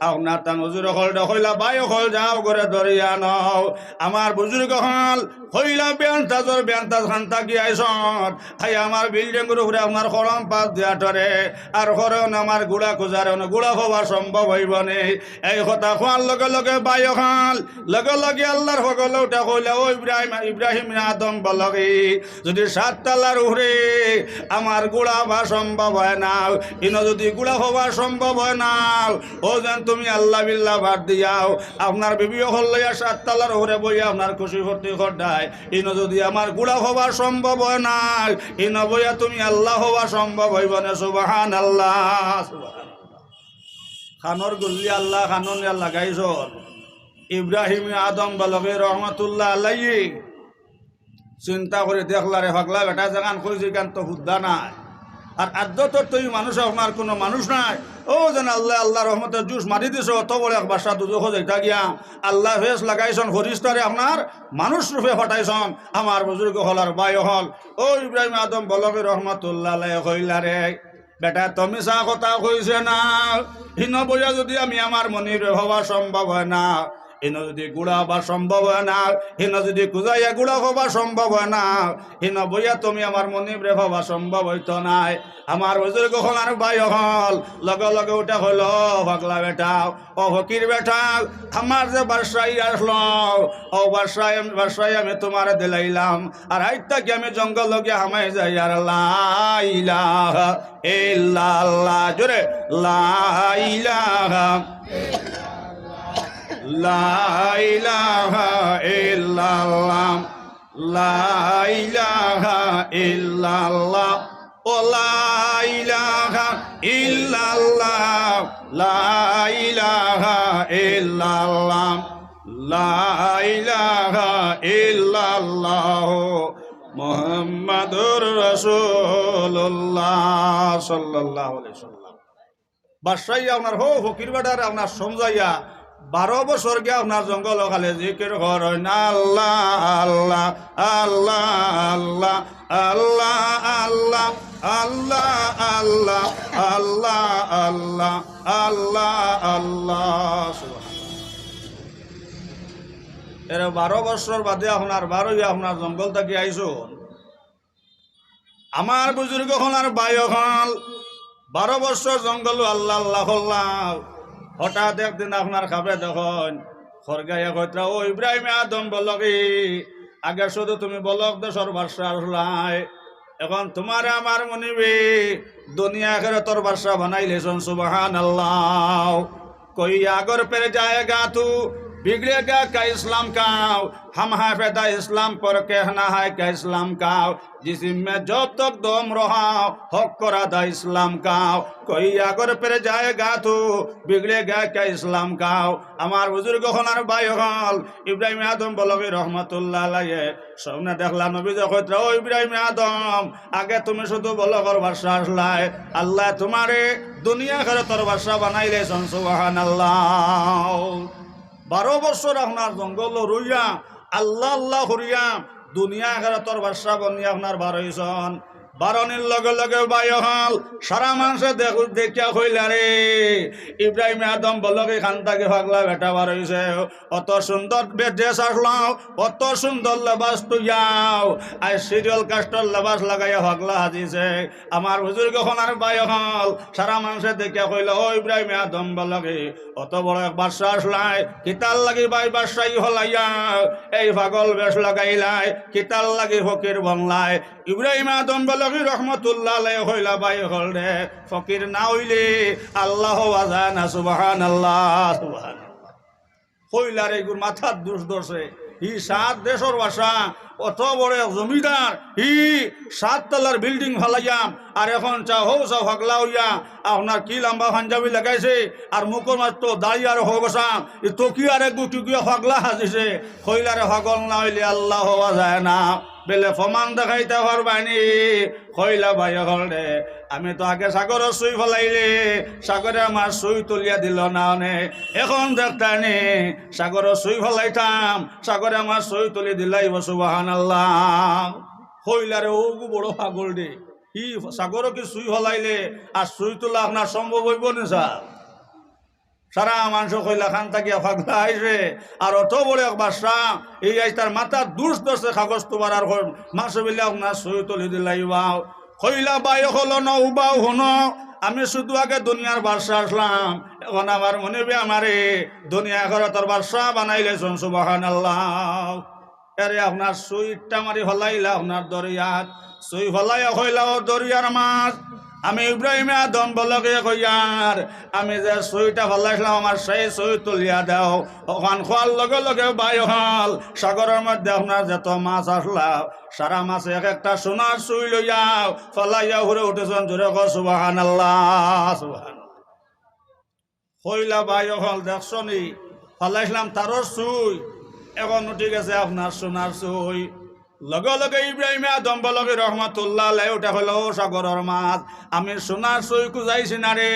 আপনার তান হুজুর হইলা বাই হল যাও করে ধরিয়া নাও আমার বুজুর্গ হল হইলা বেন্তাজ খান্তা কি আইসন হাই আমার বিল্ডিংয়ের উপরে আপনার খরম পাত দিয়া ধরে আর খরন আমার গুড়া খুঁজারে গুড়া হওয়া সম্ভব হইব নি এই কথা খোয়ার লগে লগে বাই হল লগে লগে আল্লাহর হকলে উঠে কইলা ও ইব্রাহিম আদম বলকে যদি 7 তলার উপরে আমার গুড়া হওয়া সম্ভব হয় না ইনো যদি গুড়া হওয়া সম্ভব হয় না ও যেন তুমি আল্লাহ বিল্লাহ ভাত দিয়াও আপনার বিবিও হল লইয়া 7 তলার উপরে বইয়া আপনার খুশি ভর্তি খড্ডায় ইনো যদি আমার গুড়া হওয়া সম্ভব হয় না ইনো বইয়া তুমি আল্লাহ হওয়া সম্ভব হইব না সুবহানাল্লাহ সুবহানাল্লাহ খানর গুল্লি আল্লাহ খানন লাগাইছ ইব্রাহিম আদম বলকে রহমতুল্লাহ আলাইহি চিন্তা করে দেখলারে হকলা বেটা জাগান কইছি গান তো হুদ্দা নাই আর আদ্যত তুই মানুষ আপনার কোনো মানুষ নাই ও যেন আল্লাহ আল্লাহ রহমতের জুস মারি দিছ অত বড় এক বাসা দুজো যেটা গিয়া আল্লাহ ফেস লাগাইছন হরিস্তারে আপনার মানুষ রূপে ফাটাইছন আমার বুজুর্গ হল আর বাই হল ও ইব্রাহিম আদম বলকে রহমতুল্লাহ কইলারে বেটা তুমি চা কথা কইছে না হিন বইয়া যদি আমি আমার মনির হওয়া সম্ভব হয় না হিন যদি গুড়া হবা সম্ভব হয় না হিন যদি কুজাইয়া গুড়া হবা সম্ভব হয় না হিন বইয়া তুমি আমার মনির হওয়া সম্ভব হইতো নাই আমার বুজুর্গ হল আর ভাই হল লগে লগে উঠা হইল পাগলা বেটা ও ফকির বেটা আমার যে বাসায় আসলো ও বাসায় আমি তোমার দিলাইলাম আর আইতা কি আমি জঙ্গল গিয়ে হামাই যাই আর লা ইলাহা ইল্লাল্লাহ জোরে লা ইলাহা লা ইলাহা ইল্লাল্লাহ লা ইলাহা ইল্লাল্লাহ ও লা ইলাহা ইল্লাল্লাহ লা ইলাহা ইল্লাল্লাহ লা ইলাহা ইল্লাল্লাহ মুহাম্মাদুর রাসূলুল্লাহ সাল্লাল্লাহু আলাইহি ওয়াসাল্লাম বাদশাহ আপনার হো ফকির বেটার আপনার সমঝাইয়া 12 বছর গিয়া আপনার জঙ্গল খালে জিকির করেন না আল্লাহ আল্লাহ আল্লাহ আল্লাহ আল্লাহ আল্লাহ আল্লাহ আল্লাহ আল্লাহ আল্লাহ আল্লাহ এর 12 বছর বাদে আপনার 12 আপনার জঙ্গল থেকে আইসুন আমার বুজুর্গ হলার বায়ু হল 12 বছর জঙ্গল আল্লাহ আল্লাহ আল্লাহ হঠাৎ একদিন আপনার খাবে দেখুন খরগাইয়া কইত্রা ও ইব্রাহিম আদম বলকি আগে শুধু তুমি বলক দেশর বাদশা আসলাই এখন তোমার আমার মনিবি দুনিয়া আখিরাতর বাদশা বানাইলেছন সুবহানাল্লাহ कोई अगर पर जाएगा तू बिगड़ेगा क्या इस्लाम का हम हाफिदा इस्लाम पर कहना है क्या इस्लाम का जिसमें जब तक दम रहा हक करादा इस्लाम का कोई अगर पर जाएगा तू बिगड़ेगा क्या इस्लाम का हमार बुजुर्ग होनार भाई हल इब्राहिम आदम बलगी रहमतुल्लाह अलैहि सबने देखला नबी जे কইত্রা ও ইব্রাহিম আদম আগে তুমি শুধু বলগর ভাষা আসলাই আল্লাহ তোমারে দুনিয়া করে তোর ভাষা বানাইলেছেন সুবহানাল্লাহ 12 বছর আপনার জঙ্গল রইয়া আল্লাহ আল্লাহ করিয়া দুনিয়া আখিরাতর বাদশা বনি আপনার বারইছন বারণের লগে লগে বায়ু হল সারা মানুষে দেখিয়া কইলা রে ইব্রাহিম আদম বলকে খান থেকে পাগলা বেটা বারইছে অত সুন্দর ড্রেস আসলাম অত সুন্দর লেবাস তুইয়াও আর সিরিয়াল কাস্টর লেবাস লাগাইয়া পাগলা হাজিছে আমার বুজুর্গ হনার বায়ু হল সারা মানুষে দেখিয়া কইলা ও ইব্রাহিম আদম বলকে অত বড় এক বাদশা আসলাই কিতাল লাগি বাই বাদশাই হলাইয়া এই পাগল বেশ লাগাইলাই কিতাল লাগি ফকির বনলাই ইব্রাহিম আদম বলকি রহমতুল্লাহ আলাইহি হইলা বাই হল রে ফকির না হইলে আল্লাহ আযানা সুবহানাল্লাহ সুবহানাল্লাহ হইলা রে গুর মাথার দুষ দোষে ই 7 দেশর ভাষা অত বড় জমিদার ই 7 তলার বিল্ডিং ফলাইয়াম আর এখন চাও ফাগলা হইয়া আপনার কি লম্বা পাঞ্জাবি লাগাইছে আর মুখর মাত্র দাড়ি আর হয়ে বসা তকি আর এক গুটি গিয়ে ফাগলা হাজিছে হইলারে ফাগল না হইলে আল্লাহ হওয়া যায় না বেলে ফমান দেখাইতে পারবানি কইলা ভাই হল রে আমি তো আগে সাগর সুই ফলাইলে সাগরে আমার সুই তুলিয়া দিল না নে এখন দেখতানি সাগর সুই ফলাইতাম সাগরে আমার সুই তুলি দিলাইব সুবহানাল্লাহ কইলা রে ও বড় পাগল রে ই সাগর কি সুই ফলাইলে আর সুই তোলা আপনার সম্ভব হইব না স্যার সারা মানুষ কইলা খান থাকিয়া ফাগলা আইসে আর অত বড় এক বাদশা এই আইস তার মাথার দুষ দোষে কাগজ তোমার আর মাস বিলে আপনার সই তুলি দিলাইবাও কইলা বাই হলো নৌবাও হনো আমি শুধু আগে দুনিয়ার বাদশা আসলাম এখন আমার মনে বে আমারে দুনিয়া করে তোর বাদশা বানাইলেছেন সুবহানাল্লাহ আরে আপনার সুইটটা মারি ফলাইলা আপনার দরিয়াত সুই ফলাইয়া কইলা ও দরিয়ার মাছ আমি ইব্রাহিম আদম বলকে কইয়ার আমি যে সইটা ফলাইছিলাম আমার সেই সই তুলিয়া দাও ওখান খোয়ার লগে লগে বাই হল সাগরের মধ্যে আপনার যত মাছ আসলা সারা মাছ এক একটা সোনার সুই লইয়াও ফলাইয়া ঘুরে উঠেছেন জোরে কো সুবহানাল্লাহ সুবহানাল্লাহ কইলা বাই হল দেখছনি ফলাইছিলাম তারও সুই এখন উঠে গেছে আপনার সোনার সুই লগে লগে ইব্রাহিম আদম বলকে রহমতুল্লাহ আলাইহি ওটা হলো সাগরের মাছ আমি সোনার সই খুঁজাইছি না রে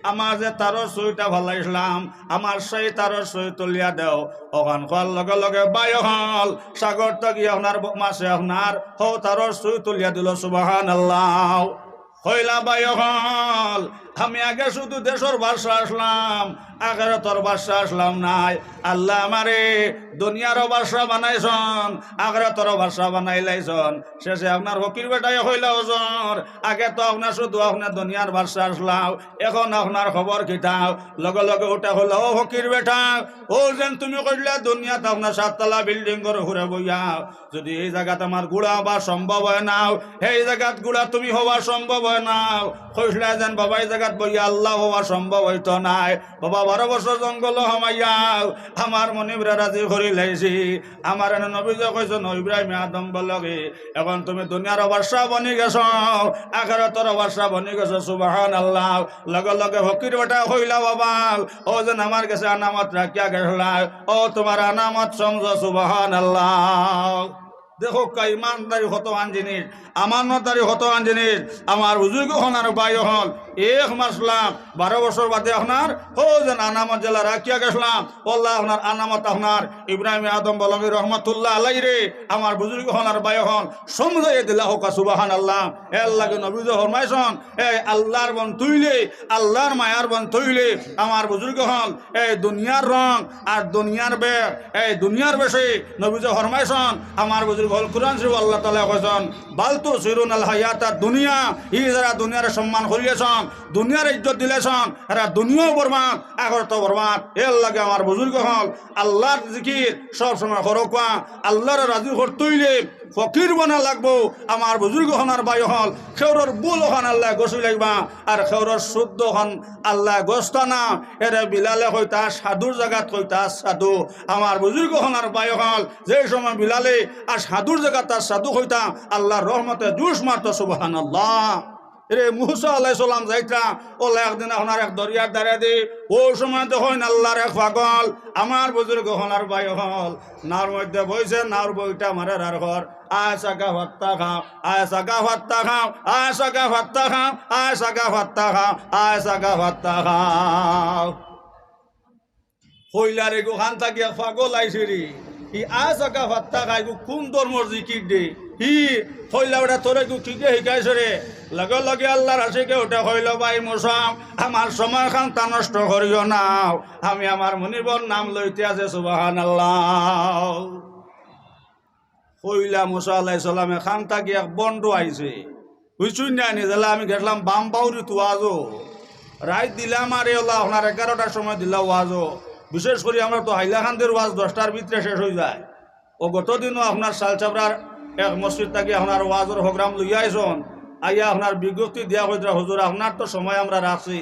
আমার যে তারর সইটা ভালাইছিলাম আমার সেই তারর সই তুলিয়া দেও ওখান খোয়ার লগে লগে বাই হল সাগর তো গিয়ে আপনার মাছে আপনার হো তারর সই তুলিয়া দিল সুবহানাল্লাহ হইলা বাই হল আমি আগে শুধু দেশের বাদশা আসলাম আখিরাতের বাদশা আসলাম নাই আল্লাহ আমারে দুনিয়ারও বাদশা বানাইছন আখিরাতেরও বাদশা বানাইলাইছন শেষে আপনার ফকির বেটাই হইলা ওজন আগে তো আপনার শুধু আপনার দুনিয়ার বাদশা আসলাম এখন আপনার খবর কিতাও লগে লগে ওটা হলো ও ফকির বেটা ও যেন তুমি কইলা দুনিয়াতে আপনার 7 তলা বিল্ডিং করে ঘুরে বইয়া যদি এই জায়গাতে আমার গুড়া হওয়া সম্ভব হয় নাও এই জায়গাত গুড়া তুমি হওয়া সম্ভব হয় নাও কইলা যেন বাবা এই জায়গাত বইয়া আল্লাহ হওয়া সম্ভব হইতো নাই বাবা 12 বছর জঙ্গল হমাইয়াও আমার মনিবরা রাজি করি লাইছি আমার এনে নবীজ কইছেন ইব্রাহিম আদম বলগে এখন তুমি দুনিয়ার বাদশা বনি গেছো আখিরাতের বাদশা বনি গেছো সুবহানাল্লাহ লগে লগে ফকির বেটা কইলা বাবা ও যেন আমার কাছে আনামত রাখিয়া গেছলা ও তোমার আনামত সমঝো সুবহানাল্লাহ দেখো ইমানদারি কত আন জিনিস আমানতদারি কত আন জিনিস আমার বুজুর্গ হন আর বাই হল এক মাসলাম 12 বছর বাদে আপনার হো যেন আনামত জেলা রাখিয়া গেছিলাম আল্লাহ আপনার আনামত আপনার ইব্রাহিম আদম বলগি রহমতুল্লাহ আলাইহি রে আমার বুজুর্গ হন আর বাই হল সমঝাইয়া দিলা হোক সুবহানাল্লাহ এর লাগে নবী যে ফরমাইছেন এই আল্লাহর বন তুইলে আল্লাহর মায়ার বন তুইলে আমার বুজুর্গ হল এই দুনিয়ার রং আর দুনিয়ার বেশ এই দুনিয়ার বেশে নবী যে ফরমাইছেন আমার বুজুর্গ হল কুরআন শরীফ আল্লাহ তাআলা কইছেন বালতু সিরুনাল হায়াতা দুনিয়া ই যারা দুনিয়ার সম্মান করিয়েছেন দুনিয়ার ইজ্জত দিলেছেন এরা দুনিয়াও বরবাদ আখিরাতও বরবাদ এর লাগে আমার বুজুর্গ হল আল্লাহর জিকির সব সময় করোকা আল্লাহর রাজি করতেইলে ফকির বানা লাগবো আমার বুজুর্গ হনার বাই হল খেউরর বুল হন আল্লাহ গোসল লাগবা আর খেউরর শুদ্ধ হন আল্লাহ গোস্তা না এরা বিলালে হইতা সাধুর জায়গাত হইতা সাধু আমার বুজুর্গ হনার বাই হল যে সময় বিলালে আর সাধুর জায়গা তার সাধু হইতা আল্লাহর রহমতে জুস মারত সুবহানাল্লাহ রে মুসা আলাইহিস সালাম যাইতা ওলা একদিন আপনার এক দরিয়ার দ্বারা দি ও সময় তো হইন আল্লাহর এক পাগল আমার বুজুর্গ হনার বাই হল নার মধ্যে বইছে নার বইটা মারার আর ঘর আয়সা গা ভাত্তা খাও আয়সা গা ভাত্তা খাও আয়সা গা ভাত্তা খাও আয়সা গা ভাত্তা খাও আয়সা গা ভাত্তা খাও হইলারে গো খান থাকিয়া পাগল আইছে রে ই আয়সা গা ভাত্তা খাই গো কোন ধর্মর জিকির দে ই হইলা ওটা তোরে গো কি শিকাইছে রে লগে লগে আল্লাহর আশিকে ওটা হইল ভাই মোসাম আমার সময় খান তা নষ্ট করিও না আমি আমার মনিবর নাম লইতে আছে সুবহানাল্লাহ হইলা মুসা আলাইহিস সালামে খান থাকি এক বন্ড আইছে বুঝছুন না নিজেলা আমি গেলাম বাম বাউরি তো আজও রাত দিলাম আর এলা আপনার 11টার সময় দিলা ওয়াজও বিশেষ করে আমরা তো হাইলাকান্দের ওয়াজ 10টার ভিতরে শেষ হয়ে যায় ও গত দিনও আপনার শালচাপড়ার এক মসজিদ থাকি আপনার ওয়াজের প্রোগ্রাম লইয়া আইসন আইয়া আপনার বিজ্ঞপ্তি দেওয়া হয়েছে হুজুর আপনার তো সময় আমরা রাখছি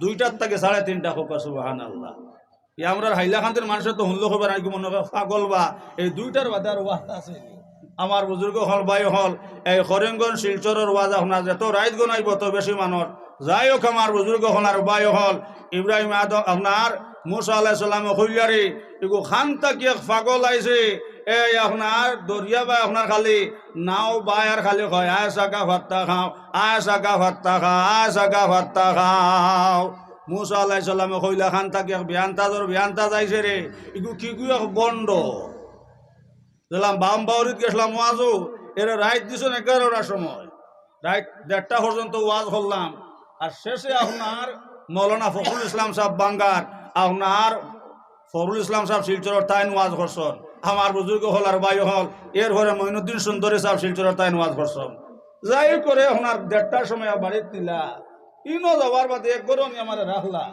2টার থেকে 3:30 হোক সুবহানাল্লাহ এই আমরা হাইলাকান্দের মানুষের তো হুনলো খবর নাকি মনে হয় পাগল বা এই 2টার বাদে আর ওয়াজ আছে আমার বুজুর্গ হল বাই হল এই হরিঙ্গন শিলচরের ওয়াজ আপনার যত রাইত গনাইব তো বেশি মানুষ যাই হোক আমার বুজুর্গ হল আর বাই হল ইব্রাহিম আদম আপনার মুসা আলাইহিস সালাম কইলারে এগো খান তাকি পাগল আইছে এই আপনার দরিয়া বা আপনার খালি নাও বাই আর খালি কয় আয়সা গা ভাত্তা খাও আয়সা গা ভাত্তা খাও আয়সা গা ভাত্তা খাও মুসা আলাইহিস সালাম কইলা খান তাকি বিয়ান্তা যাইছে রে এগো কি গুয়া বন্ড দিলাম বাম বাউরিত গেছিলাম ওয়াজও এরা রাইত দিছেন 11টার সময় রাইত 1:30 পর্যন্ত ওয়াজ করলাম আর শেষে আপনার মৌলানা ফখরুল ইসলাম সাহেব বাঙ্গার আপনার ফখরুল ইসলাম সাহেব শিলচরের তাইন ওয়াজ করছেন আমার বুজুর্গ হল আর বাই হল এর ঘরে মঈনুদ্দিন সুন্দরী সাহেব শিলচরের তাইন ওয়াজ করছেন যাই করে আপনার 1:30টার সময় বাড়িতে নিলা ইনো যাওয়ার বাদে একবারও আমি আমার রাখলা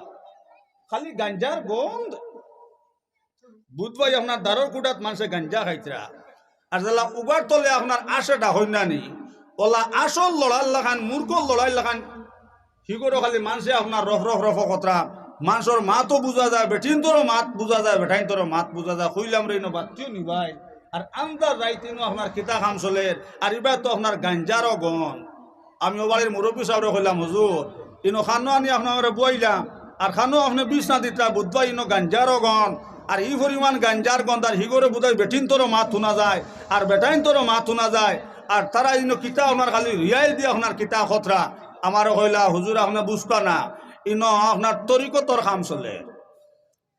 খালি গাঞ্জার গন্ধ বুধবাই আপনার দারর কুটাত মানুষে গাঞ্জা খাইতরা আর যারা উবার তলে আপনার আশেটা হইনানি ওলা আসল লড়াই লাখান মূর্খ লড়াই লাখান কি করে খালি মানুষে আপনার রফ কতরা মানুষের মাতও বোঝা যায় বেঠিন তোরও মাত বোঝা যায় বেঠাইন তোরও মাত বোঝা যায় কইলাম রে ইনো বাচ্চিও নিবাই আর আন্দার রাইতিনো আপনার কিতা খাম চলের আর এবার তো আপনার গাঞ্জারও গন আমি ও বাড়ির মুরব্বী সাহেব কইলাম হুজুর ইনো খানো আনি আপনার বইলাম আর খানো আপনি বিষ না দিতা বুধবাই ইনো গাঞ্জারও গন আর ই পরিমাণ গাঞ্জার গন্ধার হিগরে বোধহয় বেটিন তোরও মাত শোনা যায় আর বেটাইন তোরও মাত শোনা যায় আর তারা ইনো কিতা আপনার খালি রিয়াই দিয়ে আপনার কিতা খতরা আমারও কইলা হুজুর আপনার বুঝবা না ইনো আপনার তরিকতর কাম চলে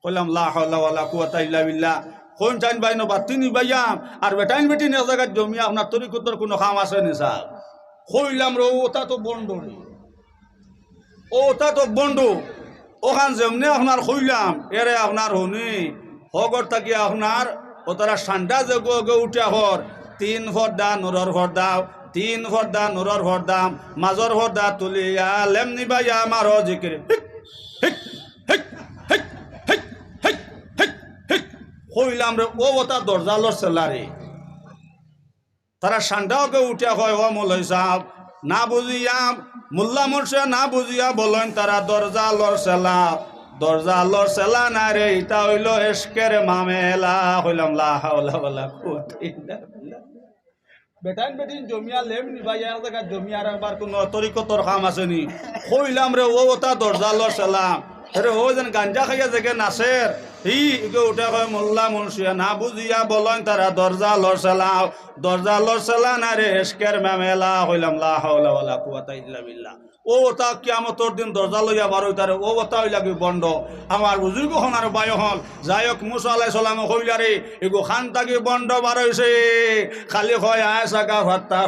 কইলাম লা হাওলা ওয়ালা কুওয়াতা ইল্লা বিল্লাহ কোন চাইন বাইনো বাতি নিবাইয়াম আর বেটাইন বেটিন এক জায়গায় জমিয়া আপনার তরিকতর কোনো কাম আছে নি স্যার কইলাম রে ওটা তো বন্ধ ওটা তো বন্ধ ওখান যেমনি আপনার কইলাম এরে আপনার হনি হগর থাকি আপনার ও তারা ঠান্ডা যে গে উঠা হর 3 ফর্দা নুরর ফর্দাও 3 ফর্দা নুরর ফর্দাম মাজর ফর্দা তুলিয়া লেম নিবাইয়া আমারও জিকির কইলাম রে ও ওটা দরজা লড়ছেলারে তারা ঠান্ডাকে উঠা হয় ও মৌলভী সাহেব না বুঝিয়া মোল্লা মুর্শিদ না বুঝিয়া বলেন তারা দরজা লড়ছেলা না রে এটা হইল এশকের মামেলা হইলাম লা হাওলা ওয়ালা কুওয়াতা ইল্লা বিল্লাহ বেটাইন বেটিন জমিয়া লেম নিবাইয়া এক জায়গায় জমিয়ার একবার কোনো তরিকতর কাম আসেনি কইলাম রে ও ওটা দরজা লড়ছেলা আরে ও যেন গাঞ্জা খাইয়া দেখে নাচের উঠে কয় মোল্লা মুন্সিয়া না বুঝিয়া বলেন তারা দরজা লড়ছেলা না রে এশকের মামেলা হইলাম লা হাওলা ওয়ালা কুওয়াতা ইল্লা বিল্লাহ ও তা কিয়ামতর দিন দরজা লইয়া বার হইতারে ও ওটা হইলাগি বন্ধ আমার বুজুর্গ হন আর বায় হল যাইক মুসা আলাইহিস সালাম কইলারে এগো খান তাকি বন্ধ বার হইছে খালি কয় আয়সাকা ফাত্তা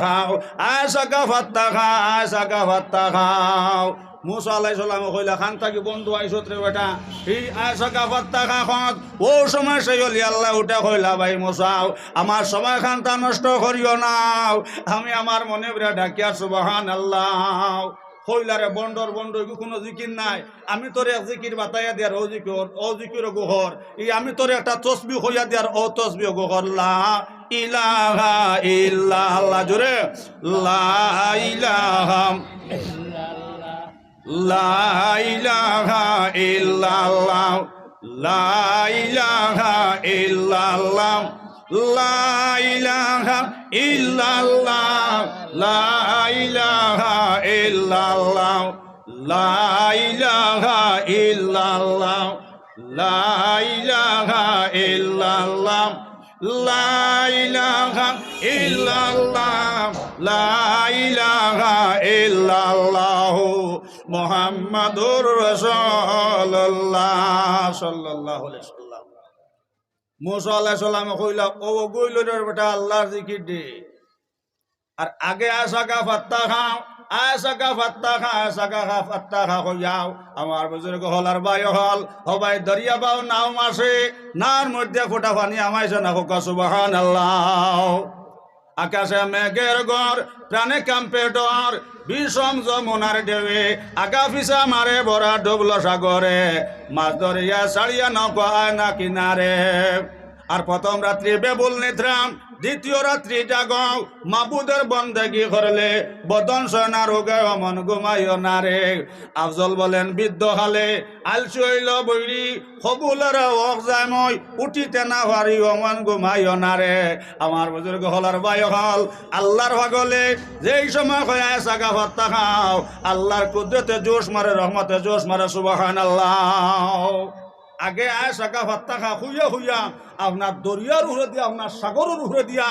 খাও মুসা আলাইহিস সালাম কইলা খান তাকি বন্ধু আইছত রে বেটা এই আয়সাকা ফাত্তা খাত ও সময় সেই হলি আল্লাহ উঠা কইলা ভাই মুসাও আমার সময় খানটা নষ্ট করিও না আমি আমার মনে বড় ডাকিয়া সুবহানাল্লাহ কইলারে বন্ডর কোনো জিকির নাই আমি তোরে এক জিকির বাতাইয়া দিয়ার ও জিকির গোহর এই আমি তোরে একটা তসবিহ হইয়া দিয়ার ও তসবিহ গোহর লা ইলাহা ইল্লাল্লাহ জোরে লা ইলাহা ইল্লাল্লাহ লা ইলাহা ইল্লাল্লাহ লা ইলাহা ইল্লাল্লাহ লা ইলাহা ইল্লাল্লাহ লা ইলাহা ইল্লাল্লাহ লা ইলাহা ইল্লাল্লাহ লা ইলাহা ইল্লাল্লাহ লা ইলাহা ইল্লাল্লাহ মুহাম্মাদুর রাসূলুল্লাহ সাল্লাল্লাহু আলাইহি ওয়াসাল্লাম মুসা আলাইহিস সালাম কইলা ও গইল রে বেটা আল্লাহর জিকির দে আর আগে আসাকা ফাত্তা খা কইয়াও আমার বুজুর্গ হল আর ভাই হল হবাই দরিয়া বাও নাও মাসে নার মধ্যে ফোটা পানি আমাইছে না হোক সুবহানাল্লাহ আকাশে মেঘের গড় প্রাণে কাম্পে ডর বিষম যমুনার ঢেউয়ে আগা ফিসা মারে ভরা ডুবল সাগরে মাছ ধরিয়া ছাড়িয়া নৌকা আয় না কিনারে আর প্রথম রাত্রি বেবুল নিদ্রাম দ্বিতীয় রাত্রি জাগাও মাবুদের বন্দেগি করলে বদন সয়না রোগে অমন ঘুমাইও না রে আফজল বলেন বৃদ্ধ হালে আলসি হইল বৈরি কবুলের ওক যায় মই উঠিতে না পারি অমন ঘুমাইও না রে আমার বুজুর্গ হলার বায়ু হল আল্লাহর ভাগলে যেই সময় হয় সাগা ভত্তা খাও আল্লাহর কুদরতে জোশ মারে রহমতে জোশ মারে সুবহানাল্লাহ আগে আয়সাকা ফাত্তা খা হুইয়া আপনার দরিয়ার উড়ে দিয়া আপনার সাগরের উড়ে দিয়া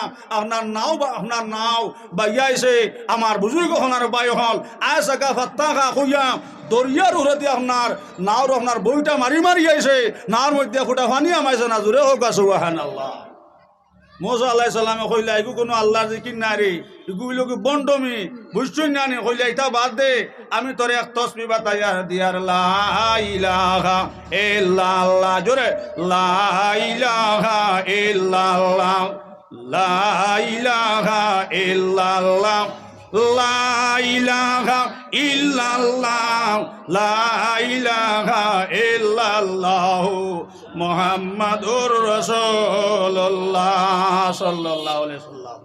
আপনার নাও বাইয়াইছে আমার বুজুর্গ হনার বায়ু হল আয়সাকা ফাত্তা খা হুইয়া দরিয়ার উড়ে দিয়া আপনার নাওর আপনার বইটা মারি আইছে নাওর মধ্যে ফুটা পানি আমাইছে না জুড়ে হোক সুবহানাল্লাহ মুসা আলাইহিস সালামে কইলা এগু কোনো আল্লাহর জিকির না রে এগুলো কি বন্ডমি বুঝছুই না নি কইলা এটা বাদ দে আমি তোরে এক তসবিহ বাতাইয়া দিয়ার লা ইলাহা ইল্লাল্লাহ জোরে লা ইলাহা ইল্লাল্লাহ লা ইলাহা ইল্লাল্লাহ লা ইলাহা ইল্লাল্লাহ লা ইলাহা ইল্লাল্লাহ মুহাম্মাদুর রাসূলুল্লাহ সাল্লাল্লাহু আলাইহি ওয়াসাল্লাম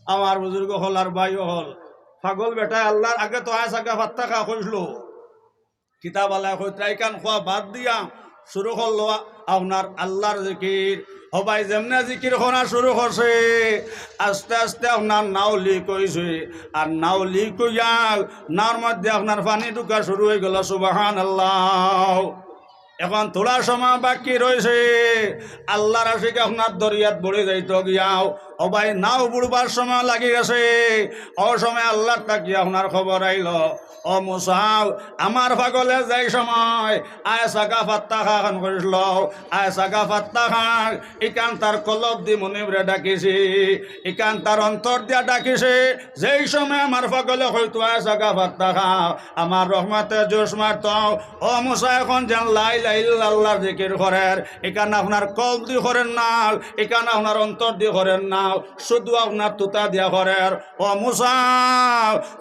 আমার বুজুর্গ হল আর ভাই হল পাগল বেটা আল্লাহর আগে তো আয়সাকা ফাত্তা খা কইলো কিতাব আল্লাহ কই ত্রাইকান খোয়া বাদ দিয়া শুরু করলো আপনার আল্লাহর জিকির হবাই যেমনে জিকির করা শুরু করছে আস্তে আস্তে আপনার নাও লিক হয়েছে আর নাও লিক হইয়া নাওর মধ্যে আপনার পানি ঢুকা শুরু হয়ে গেল সুবহানাল্লাহ এখন তোলা সময় বাকি রয়েছে আল্লাহর আশিক আপনার দরিয়াত বড়ে যাইতো গিয়াও ও ভাই নাও বুড়বার সময় লাগি গেছে ও সময় আল্লাহর তাকিয়ে আপনার খবর আইল ও মুসাও আমার পাগলে যাই সময় আয় সাকা ফাত্তা খান করিল আয় সাকা ফাত্তা খান ইকান তার কলব দি মনিবরে ডাকিছি ইকান তার অন্তর দিয়া ডাকিছে যেই সময় আমার পাগলে হয়তো আয় সাকা ফাত্তা খাও আমার রহমতে জোশ মারত ও মুসা এখন যেন লাই লাই আল্লাহর জিকির করেন ইকান আপনার কলব দি করেন না ইকান আপনার অন্তর দি করেন না শুধু আপনার তুতা দিয়া করেন ও মুসা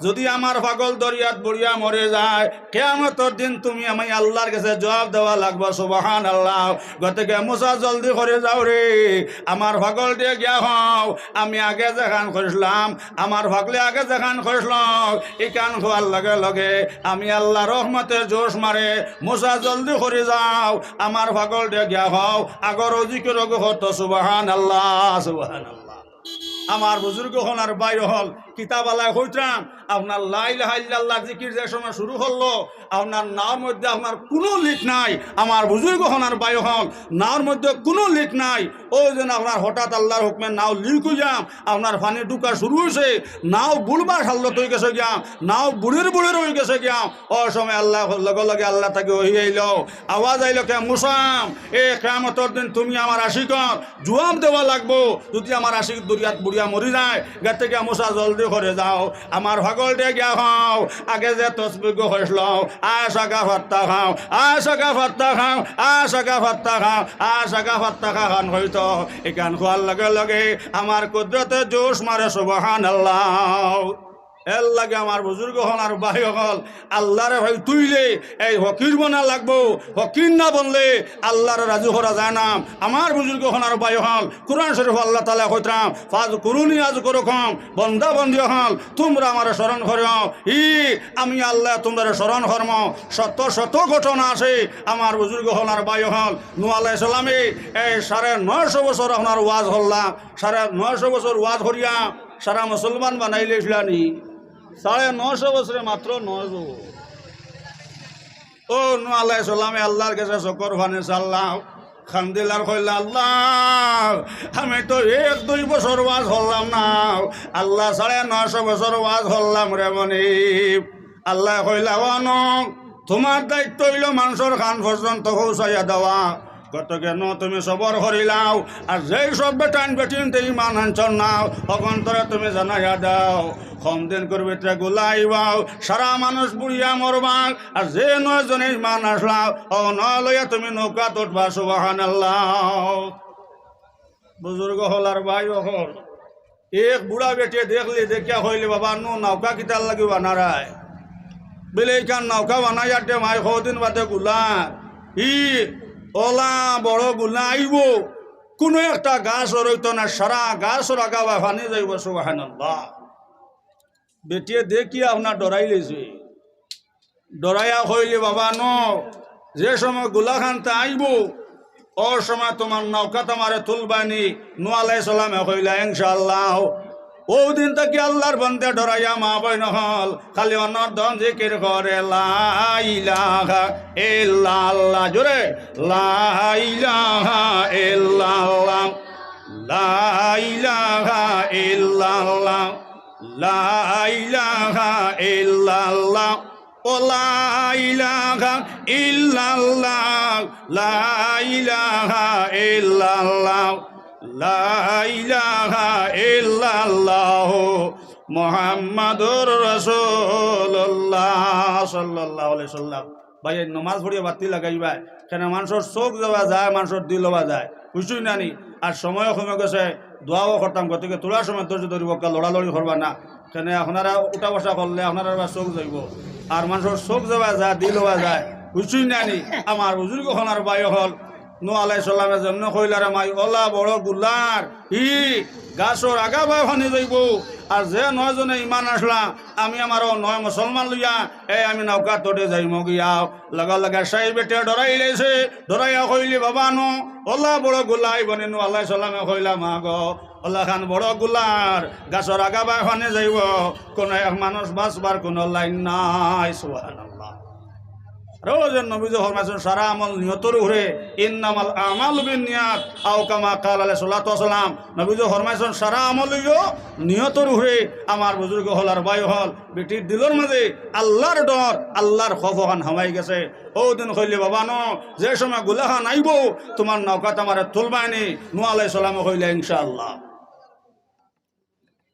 যদি আমার পাগল দরিয়াত বুড়িয়া মরে যায় কিয়ামতের দিন তুমি আমি আল্লাহর কাছে জবাব দেওয়া লাগবে সুবহানাল্লাহ গতকে মুসা জলদি করে যাও রে আমার পাগল দিয়ে গিয়া হও আমি আগে যেখান করিলাম আমার পাগলে আগে যেখান করিলাম ইকান হওয়ার লগে লগে আমি আল্লাহ রহমতের জোশ মারে মুসা জলদি করে যাও আমার পাগল দিয়ে গিয়া হও আগর জিকির হতো সুবহানাল্লাহ সুবহানাল্লাহ আমার বুজুর্গ হল আর বাইর হল কিতাবালায় হইতাম আপনার লা ইলাহা ইল্লাল্লাহ জিকির যে সময় শুরু হলো আপনার নাওর মধ্যে আপনার কোনো লিক নাই আমার বুজুর্গ হল আর বাইর হল নাওর মধ্যে কোনো লিক নাই ওই যেন আপনার হঠাৎ আল্লাহর হুকমে নাও লিক হয়ে যাম আপনার পানি ঢুকা শুরু হয়েছে নাও বুড়বার হাল্লত হয়ে গেছে গিয়াম নাও বুড়ের হয়ে গেছে গিয়াম ও সময় আল্লাহ লগে লগে আল্লাহ তাকে ওই আইল আওয়াজ আইল কে মুসাম এ কিয়ামতের দিন তুমি আমার আশিকর জবাব দেওয়া লাগবো যদি আমার আশিক দরিয়াত বুড়িয়া মরি যায় গা থেকে মুসা জলদি করে যাও আমার ভাগল দিয়ে গিয়া খাও আগে যে তসবিগ হয়েছিল আশাকা ফাত্তা খাও আশাকা ফাত্তা খাও আশাকা ফাত্তা খাও আশাকা ফাত্তা খান হইতো এখান খোয়ার লগে লগে আমার কুদরতে জোশ মারে সুবহানাল্লাহ এর লাগে আমার বুজুর্গ হল আর বাহি হল আল্লাহরে ভাই তুইলে এই হকির বনা লাগবো হকির না বললে আল্লাহরে রাজু করা যায় না আমার বুজুর্গ হল আর বাহি হল কোরআন শরীফ আল্লাহ তালা কইতাম ফাজ করুনি আজ করকম বন্দা বন্দি হল তোমরা আমার স্মরণ করিও আমি আল্লাহ তোমরা স্মরণ কর্ম শত শত ঘটনা আছে আমার বুজুর্গ হল আর বাহি হল নূহ আলাইহিস সালামে এই 950 বছর আপনার ওয়াজ হল্লাম 950 বছর ওয়াজ করিয়া সারা মুসলমান বানাইলে ইসলানি 950 বছরে মাত্র 9 ও নূহ আলাইহিস সালামে আল্লাহর কাছে শকর ভানে সাল্লাম খান্দিলার কইলা আল্লাহ আমি তো 1-2 বছর ওয়াজ হলাম না আল্লাহ 950 বছর ওয়াজ হলাম রে মনি আল্লাহ কইলা ওয়ানো তোমার দায়িত্ব হইল মানুষের কান পর্যন্ত পৌঁছাইয়া দেওয়া কত কেন তুমি সবর করিলাও আর যেই সব বেটান বেটিন ইমান আনছন নাও অকন্তরে তুমি জানাইয়া দাও কম দিন করবে গুলাইবাও সারা মানুষ বুড়িয়া মরবাল আর যে 9 জনে ইমান আসলাও ও লইয়া তুমি নৌকা উঠবা সুবহানাল্লাহ বুজুর্গ হল আর ভাই হল এক বুড়া বেটিয়ে দেখলি দেখিয়া হইলে বাবা নৌকা কিতার লাগিবা নারায় বেলে এইখান নৌকা বানাইয়াতে মাই কদিন বাদে গুলা ওলা বড় গুলা আইব কোনো একটা গাছ রইত না সারা গাছ লাগাবা ফানি যাইব সুবহানাল্লাহ বেটিয়ে দেখি আপনার ডরাই লেছে ডরাইয়া হইলে বাবা যে সময় গুলা খানতে আইব ও সময় তোমার নৌকা তোমারে তুলবানি নূহ আলাইহিস সালামে কইলা ইনশাআল্লাহ ও দিন থেকে আল্লাহর বন্দে ডরাইয়া মা বইন হল খালি অনর দন জিকির করে লা ইলাহা ইল্লাল্লাহ জোরে লা ইলাহা ইল্লাল্লাহ লা ইলাহা ইল্লাল্লাহ লা ইলাহা ইল্লাল্লাহ ও লা ইলাহা ইল্লাল্লাহ লা ইলাহা ইল্লাল্লাহ লা ইলাহা ইল্লাল্লাহ মুহাম্মাদুর রাসূলুল্লাহ সাল্লাল্লাহু আলাইহি সাল্লাম ভাই নামাজ পড়িয়া বাতি লাগাইবা কেন মানুষের চোখ যাওয়া যায় মানুষের দিল হওয়া যায় বুঝছই নানি আর সময় কমে গেছে দোয়াও করতাম গতিকে তোলার সময় ধৈর্য ধরিব লড়ালড়ি করবা না কেন আপনারা উঠা বসা করলে আপনারা চোখ যাইব আর মানুষের চোখ যাওয়া যায় দিল হওয়া যায় বুঝছই নানি আমার বুজুর্গ হল আর বায়ু হল নূহ আলাইহিস সালামের জন্য কইলারে মাই ওলা বড় গুলার গাছর আগা বা ফানি যাইব আর যে 9 জনে ইমান আসলা আমি আমার 9 মুসলমান লইয়া আমি নৌকা তোটে যাইম গিয়া লগা লগা সাই বেটে ডরাই লাইছে ডরাইয়া কইলি বাবা ওলা বড় গুলাই বনে নূহ আলাইহিস সালামে কইলা মা গো ওলা খান বড় গুলার গাছর আগা বা ফানি যাইব কোন এক মানুষ বাঁচবার কোন লাইন নাই সুবহানাল্লাহ রোজন নবীজি ফরমাইছেন সারা আমল নিয়তর উপরে, ইন্নামাল আমালু বিন্নিয়াত আও কামা ক্বাল আলাইহিস সালাতু ওয়াস সালাম। নবীজি ফরমাইছেন সারা আমল হইল নিয়তর উপরে। আমার বুজুর্গ হল আর ভাই হল বেটির দিলর মাঝে আল্লাহর ডর, আল্লাহর খৌফখান হামাই গেছে। ও দিন কইলে বাবা ন যে সময় গুলাখান আইব তোমার নৌকাত আমার তুলবাইনি। নূহ আলাইহিস সালাম কইলে ইনশাআল্লাহ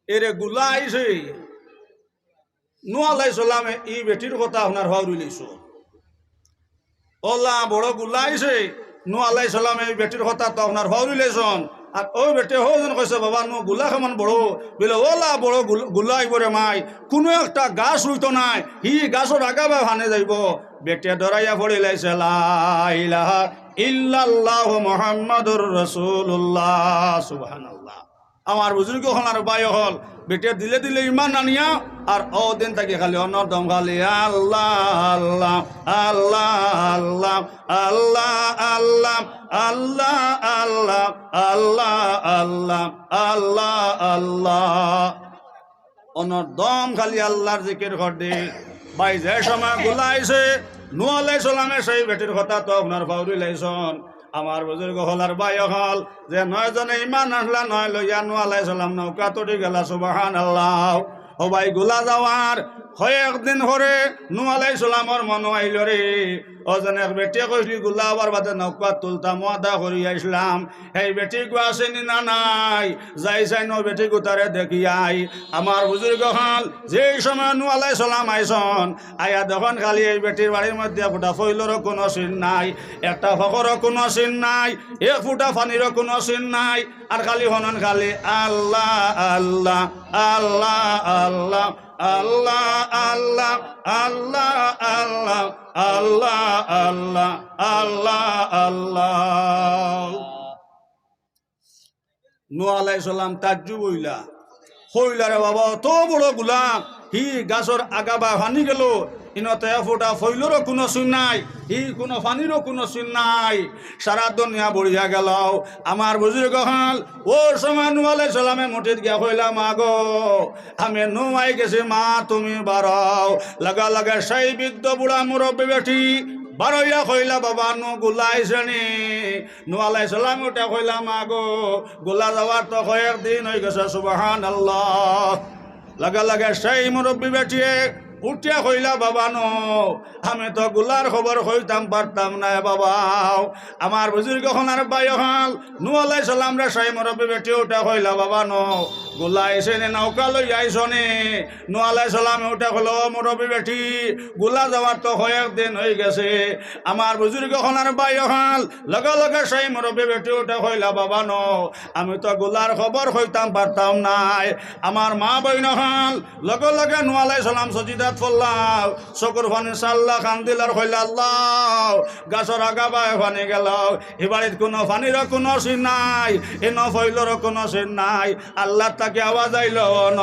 এরে গুলা আইছে। নূহ আলাইহিস সালামে এই বেটির কথা আপনার হাওড়ি লইছো, ওলা বড় গুলা আইছে। নূহ আলাইহিস সালামে এই বেটির কথা তো আপনার হাওড়ি লইছন। আর ওই বেটে হজন কইছে বাবা নূহ গুলা কেমন বড়, বলে ওলা বড় গুলা আইব রে মাই, কোনো একটা গাছ রুইতো নাই, হি গাছর আগাবে ভানে যাইব। বেটে ডরাইয়া পড়ি লাইছে লা ইলাহা ইল্লাল্লাহু মুহাম্মাদুর রাসূলুল্লাহ, সুবহানাল্লাহ। আমার বুজুর্গ হল আর বাই হল বেটে দিলে দিলে ইমান আনিয়া আর ও দিন থাকি খালি অনর্দম খালি আল্লাহ আল্লাহ আল্লাহ আল্লাহ আল্লাহ আল্লাহ আল্লাহ আল্লাহ আল্লাহ আল্লাহ আল্লাহ অনর্দম খালি আল্লাহর জিকির করে। ভাই যে সময় গুলাইছে নূহ আলাইহিস সালামের সেই বেটির কথা তো আপনার ফাউরি লাইছন। আমার বুজুর্গ হল আর ভাই হল যে 9 জনে ইমান আসলা 9 লইয়া নূহ আলাইহিস সালাম নৌকা তড়ি গেলা, সুবহানাল্লাহ। ও ভাই গুলা যাওয়ার হয় একদিন হরে নূহ আলাইহিস সালামর মন আইল রে, ওজনের বেটি কইলি গুলা আবার বাদে নৌকা তুলতাম ওয়াদা করি আইসলাম। এই বেটি গু আসেনি না নাই, যাই চাই ন বেটি গুতারে দেখি আই। আমার বুজুর্গ হল যে সময় নূহ আলাইহিস সালাম আইসন আয়া দেখুন খালি এই বেটির বাড়ির মধ্যে ফুটা ফইলরও কোনো সিন নাই, একটা ফকরও কোনো সিন নাই, এক ফুটা পানিরও কোনো সিন নাই। আর খালি হনন খালি আল্লাহ আল্লাহ আল্লাহ আল্লাহ আল্লাহ আল্লাহ আল্লাহ আল্লাহ আল্লাহ আল্লাহ আল্লাহ আল্লাহ। নূহ আলাইহিস সালাম তাজ্জুব হইলা রে বাবা তো বড় গুলাম, হি গাছর আগাবা ভানি গেল, ইনতে ফোটা ফইলরও কোনো সিন নাই, হি কোনো পানিরও কোনো সিন নাই, সারা দুনিয়া বড়িয়া গেল। আমার বুজুর্গ হল ও সময় নূহ আলাইহিস সালামে মুঠিত গিয়া কইলা মা গো আমি নূহ আই গেছি, মা তুমি বাড়াও। লাগা লাগা সেই বৃদ্ধ বুড়া মুরব্বী বেটি বারইয়া কইলা বাবা নূহ গুলা আইসেনি। নূহ আলাইহিস সালাম উঠে কইলা মা গো গুলা যাওয়ার তো কয়েকদিন হয়ে গেছে, সুবহানাল্লাহ। লাগা লাগা সেই মুরব্বী বেটিয়ে উঠিয়া কইলা বাবা নো আমি তো গুলার খবর কইতাম পারতাম না বাবা। আমার বুজুর্গ হনার ভাই হল নূহ আলাইহিস সালাম রে সেই মুরব্বী বেটি উঠা কইলা বাবা নো গুলা এসে নে নৌকা লই আইসনে। নূহ আলাইহিস সালাম উঠা কইল মুরব্বী বেটি গুলা যাওয়ার তো কয়েকদিন হয়ে গেছে। আমার বুজুর্গ হনার ভাই হল লগে লগে সেই মুরব্বী বেটি উঠা কইলা বাবা নো আমি তো গুলার খবর কইতাম পারতাম নাই। আমার মা বইন হল লগে লগে নূহ আলাইহিস সালাম সজিদা ফল্লাহ চকুর ফানি সাল্লা কান্দিল আর কইলা আল্লাহ গাছর আগাবায় ফানি গেল, এ বাড়ির কোনো ফানির কোনো সিন নাই, এ ন ফইলর কোনো সিন নাই। আল্লাহ তাকে আওয়াজ আইল ন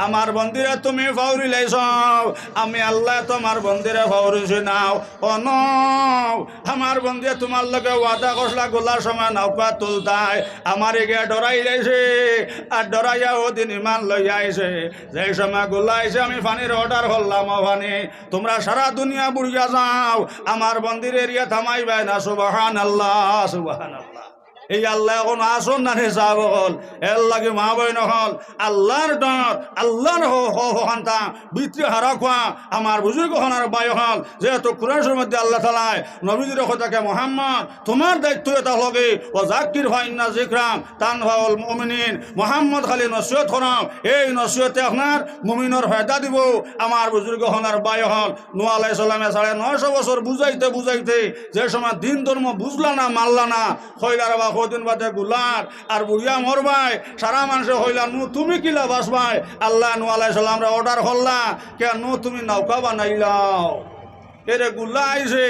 আমার বন্দিরে তুমি ফাউরি লাইছ, আমি আল্লাহ তোমার বন্দিরে ফাউরিছি নাও। ও ন আমার বন্দিরে তোমার লগে ওয়াদা করলা গোলার সময় নৌকা তুলতায়, আমার এগে ডরাই লাইছে আর ডরাইয়া ওদিন ইমান লইয়া আইছে। যে সময় গোলা আইছে আমি ফানির অর্ডার হল্লাম ওখানে, তোমরা সারা দুনিয়া বুড়িয়া যাও আমার বন্দির এরিয়া থামাইবে না। সুবহানাল্লাহ সুবহানাল্লাহ। এই আল্লাহ এখন আসন না রে যাব হল এর লাগে মা বইন হল আল্লাহর ডর আল্লাহর হান্তা বিত্রি হারা খোয়া। আমার বুজুর্গ হনার বাই হল যেহেতু কুরআনের মধ্যে আল্লাহ তাআলা নবীজির কথাকে মুহাম্মদ তোমার দায়িত্ব এটা লগে ও জাকির ফাইন্না যিকরাম তানফাউল মুমিনিন, মুহাম্মদ খালি নসিহত করাও, এই নসিহতে আপনার মুমিনের ফায়দা দিব। আমার বুজুর্গ হনার বাই হল নূহ আলাইহিস সালামে 950 বছর বুঝাইতে বুঝাইতে যে সময় দিন ধর্ম বুঝলা না মানলা না কইলার বা কদিন বাদে গুলার আর বুড়িয়া মরবাই, সারা মানুষে হইলা নূহ তুমি কিলা বাসবাই। আল্লাহ নূহ আলাইহিস সালামরে অর্ডার করলা কে নূহ তুমি নৌকা বানাইলাও। এরে গুলা আইছে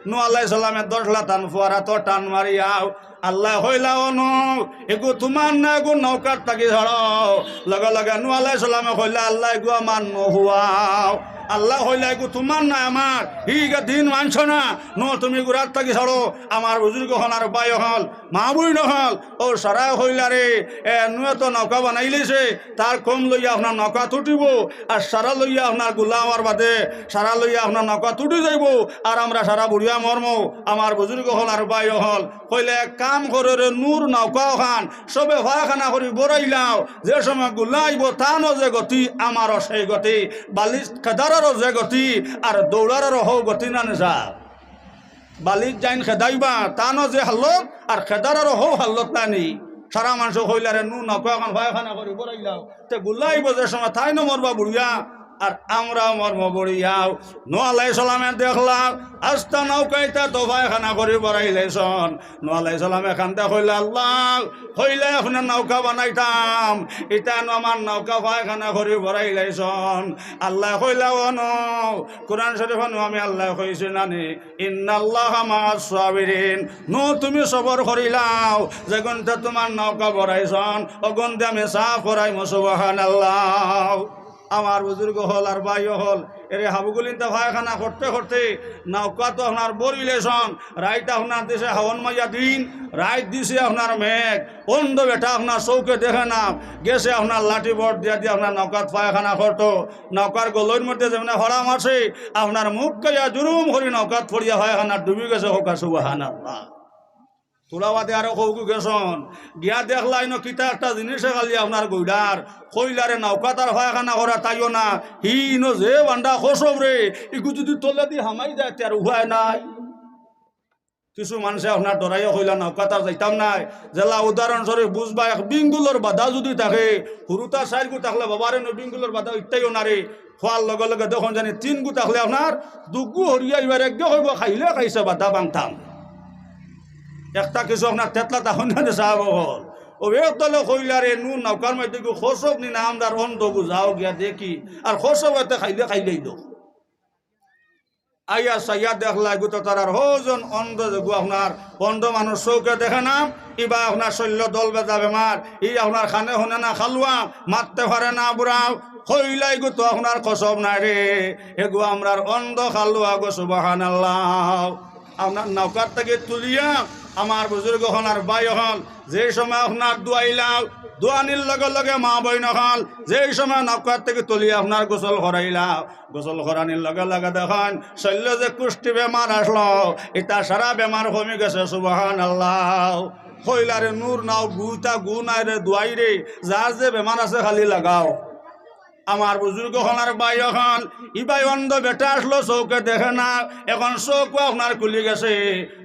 নূহ আলাইহিস সালামের 10 লাতান ফুয়ারা তো টান মারিয়াও। আল্লাহ হইলা ও নূহ এগু তোমার না এগু নৌকার তাকি ধরাও। লগে লগে নূহ আলাইহিস সালামে কইলা আল্লাহ এগু আমার নহুয়াও। আল্লাহ হইলাই গো তোমার না আমার হিগা দিন মানছ না ন তুমি গুড়ার থাকি ছাড়ো আমার বুজুর্গ হল আর বাই হল মা বই নহল ও সারা হইলারে নুয়ে তো নৌকা বানাইলেছে তার কম লইয়া আপনার নৌকা তুটিব আর সারা লইয়া আপনার গুলা হওয়ার বাদে সারা লইয়া আপনার নৌকা তুটি যাইব আর আমরা সারা বুড়িয়া মর্ম আমার বুজুর্গ হল আর বাই হল কইলে এক কাম করে রে নূর নৌকা খান সবে ভাখানা করি বড়াইলাও যে সময় গুলাইব তানো যে গতি আমারও সেই গতি বালিশ খেদারও যে গতি আর দৌড়ারও হও গতি না নেশা বালিশ যাইন খেদাইবা তানো যে হাল্লত আর খেদারও হও হাল্লত নানি সারা মানুষ হইলারে নূর নৌকা খান ভাখানা করি বড়াইলাও তে গুলাইব যে সময় তাই ন মরবা বুড়িয়া আর আমরা মর্ম বড়িয়াও নো আলাই সালামে দেখলাম আস্তা নৌকাইতা তো ভাইখানা করে বড়াইলেছন নো আলাই সালামে খানতে হইলে আল্লাহ হইলে আপনার নৌকা বানাইতাম এটা আমার নৌকা ভাইখানা করে বড়াইলেছন আল্লাহ হইলে ন কোরআন শরীফ আমি আল্লাহ কইছি নানি ইন্নাল্লাহ মা'আস সাবিরিন নো তুমি সবর করিলাও যে গন্তে তোমার নৌকা বড়াইছন ও গন্তে আমি সাফ করাইমু সুবহানাল্লাহ আমার বুজুর্গ হল আর ভাই হল এরে হাবুগুলিনটা ভাইখানা করতে করতে নৌকা তো আপনার বরিলেছন রাইট আপনার দেশে হাওয়ান মাইয়া দিন রাইট দিছে আপনার মেঘ অন্ধ বেটা আপনার চৌকে দেখে না গেছে আপনার লাঠি বট দিয়া দিয়ে আপনার নৌকাত পায়খানা করতো নৌকার গলইর মধ্যে যেমন হরাম আছে আপনার মুখ কাইয়া জুরুম করি নৌকাত পড়িয়া পায়খানা ডুবি গেছে হোক সুবহানাল্লাহ তোলাবাদে আরো কৌকু গেছন গিয়া দেখলাই ন কিতা একটা জিনিসে খালি আপনার গইডার কইলারে নৌকা তার ভাইখানা করা তাইও না হি ন যে বান্ডা খসব রে ইকু যদি তলে দি হামাই যায় তার উপায় নাই কিছু মানুষে আপনার ডরাইয়া কইলা নৌকা তার যাইতাম নাই জেলা উদাহরণস্বরূপ বুঝবা এক বিঙ্গুলোর বাধা যদি থাকে হুরুতা চার গু থাকলে বাবারে ন বিঙ্গুলোর বাধা ইত্যাইও না রে খোয়ার লগে লগে দেখুন জানি 3 গু থাকলে আপনার দুগু হরিয়া এবার একগে হইব খাইলে খাইছে বাধা বাংতাম একটা কিছু আপনার তেতলা তখন সাহাব হল ও তলে কইলারে নুন নৌকার মধ্যে খসব নি না আমরা অন্ধ বুঝাও গিয়া দেখি আর খসব এতে খাইলে খাইলেই দো আইয়া সাইয়া দেখলা গুতো তার হোজন অন্ধ যোগু আপনার অন্ধ মানুষ চৌকে দেখে না ইবা আপনার শৈল্য দল বেজা বেমার ই আপনার খানে শুনে না খালুয়া মারতে পারে না বুড়াও হইলাই গুতো আপনার খসব নাই রে এগু আমরার অন্ধ খালুয়া গো সুবহানাল্লাহ আপনার নৌকার থেকে তুলিয়া আমার বুজুর্গ হল আর ভাই হল যে সময় আপনার দুয়াইলাও দোয়ানির লগে লগে মা বইন হল যে সময় নৌকার থেকে তুলিয়া আপনার গোসল করাইলাও গোসল করানির লগে লগে দেখেন শৈল্য যে কুষ্টি বেমার আসলো এটা সারা বেমার কমে গেছে সুবহানাল্লাহ হইলারে নূর নাও গুতা গু নাই রে দুয়াই রে যার যে বেমার আছে খালি লাগাও আমার বুজুর্গ হলার ভাই হল ইবাই অন্ধ বেটা আসলো চৌকে দেখে না এখন চৌকো আপনার খুলি গেছে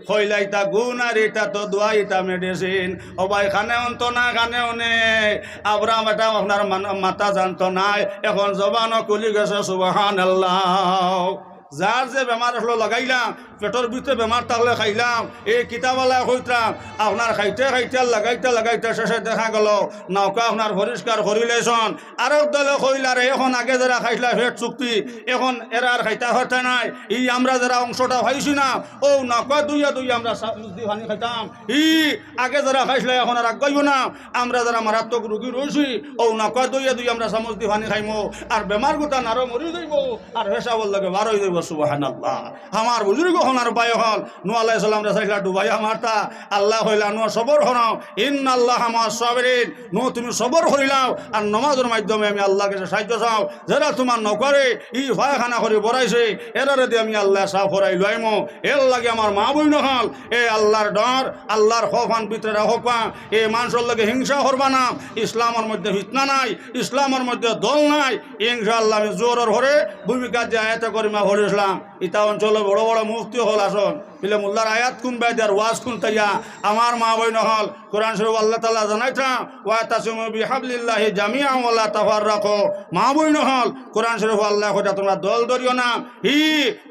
হইলাইতা গুণ আর এটা তো দোয়া এটা মেডিসিন ও ভাই খানে অন্ত না খানে অনে আবরা বেটা আপনার মাথা জানতো নাই এখন জবানও খুলি গেছে সুবহানাল্লাহ যার যে বেমার আসলো লাগাইলাম পেটর ভিতরে বেমার থাকলে খাইলাম এই কিতাবালা কইতাম আপনার খাইতে খাইতে লাগাইতে লাগাইতে শেষে দেখা গেল নৌকা আপনার পরিষ্কার করিলেছন আর দলে কইলারে এখন আগে যারা খাইলা ফেট চুক্তি এখন এরা আর খাইতা হতে নাই ই আমরা যারা অংশটা পাইছি না ও নৌকা দুইয়া দুই আমরা দি পানি খাইতাম ই আগে যারা খাইছিল এখন আর আগাইব না আমরা যারা মারাত্মক রোগী রয়েছি ও নৌকা দুইয়া দুই আমরা চামচ দি পানি খাইমো আর বেমার গোটা নারো মরি যাইব আর হেসাবর লাগে বার হয়ে যাইব সুবহানাল্লাহ আমার বুজুর্গ হনার বাই হল নূহ আলাইহিস সালাম রে সাইলা ডুবাইয়া মারতা আল্লাহ হইলা নূহ সবর হনাও ইন্নাল্লাহা মা'আস সাবিরিন নূহ তুমি সবর করিলাও আর নামাজের মাধ্যমে আমি আল্লাহর কাছে সাহায্য চাও যারা তোমার নৌকারে ই ফায়খানা করে বড়াইছে এরারে দিয়ে আমি আল্লাহ সাফ করাই লইমো এর লাগে আমার মা বই নহল এ আল্লাহর ডর আল্লাহর খৌফান ভিতরে রাখবা এ মানুষের লাগে হিংসা করবা না ইসলামের মধ্যে ফিতনা নাই ইসলামের মধ্যে দল নাই ইনশাআল্লাহ আমি জোরের হরে ভূমিকা যে আয়াতে করিমা হরে ইসলাম ইতা অঞ্চলে বড় বড় মুফতি হল আসন বিলে মোল্লার আয়াত কোন বাইদার ওয়াজ কোন তাইয়া আমার মা বই নহল কোরআন শরীফ আল্লাহ তাআলা জানাইতা ওয়া তাসিমু বিহাবলিল্লাহি জামিআন ওয়া লা তাফাররাকু মা বই নহল কোরআন শরীফ আল্লাহ কইতা তোমরা দল ধরিও না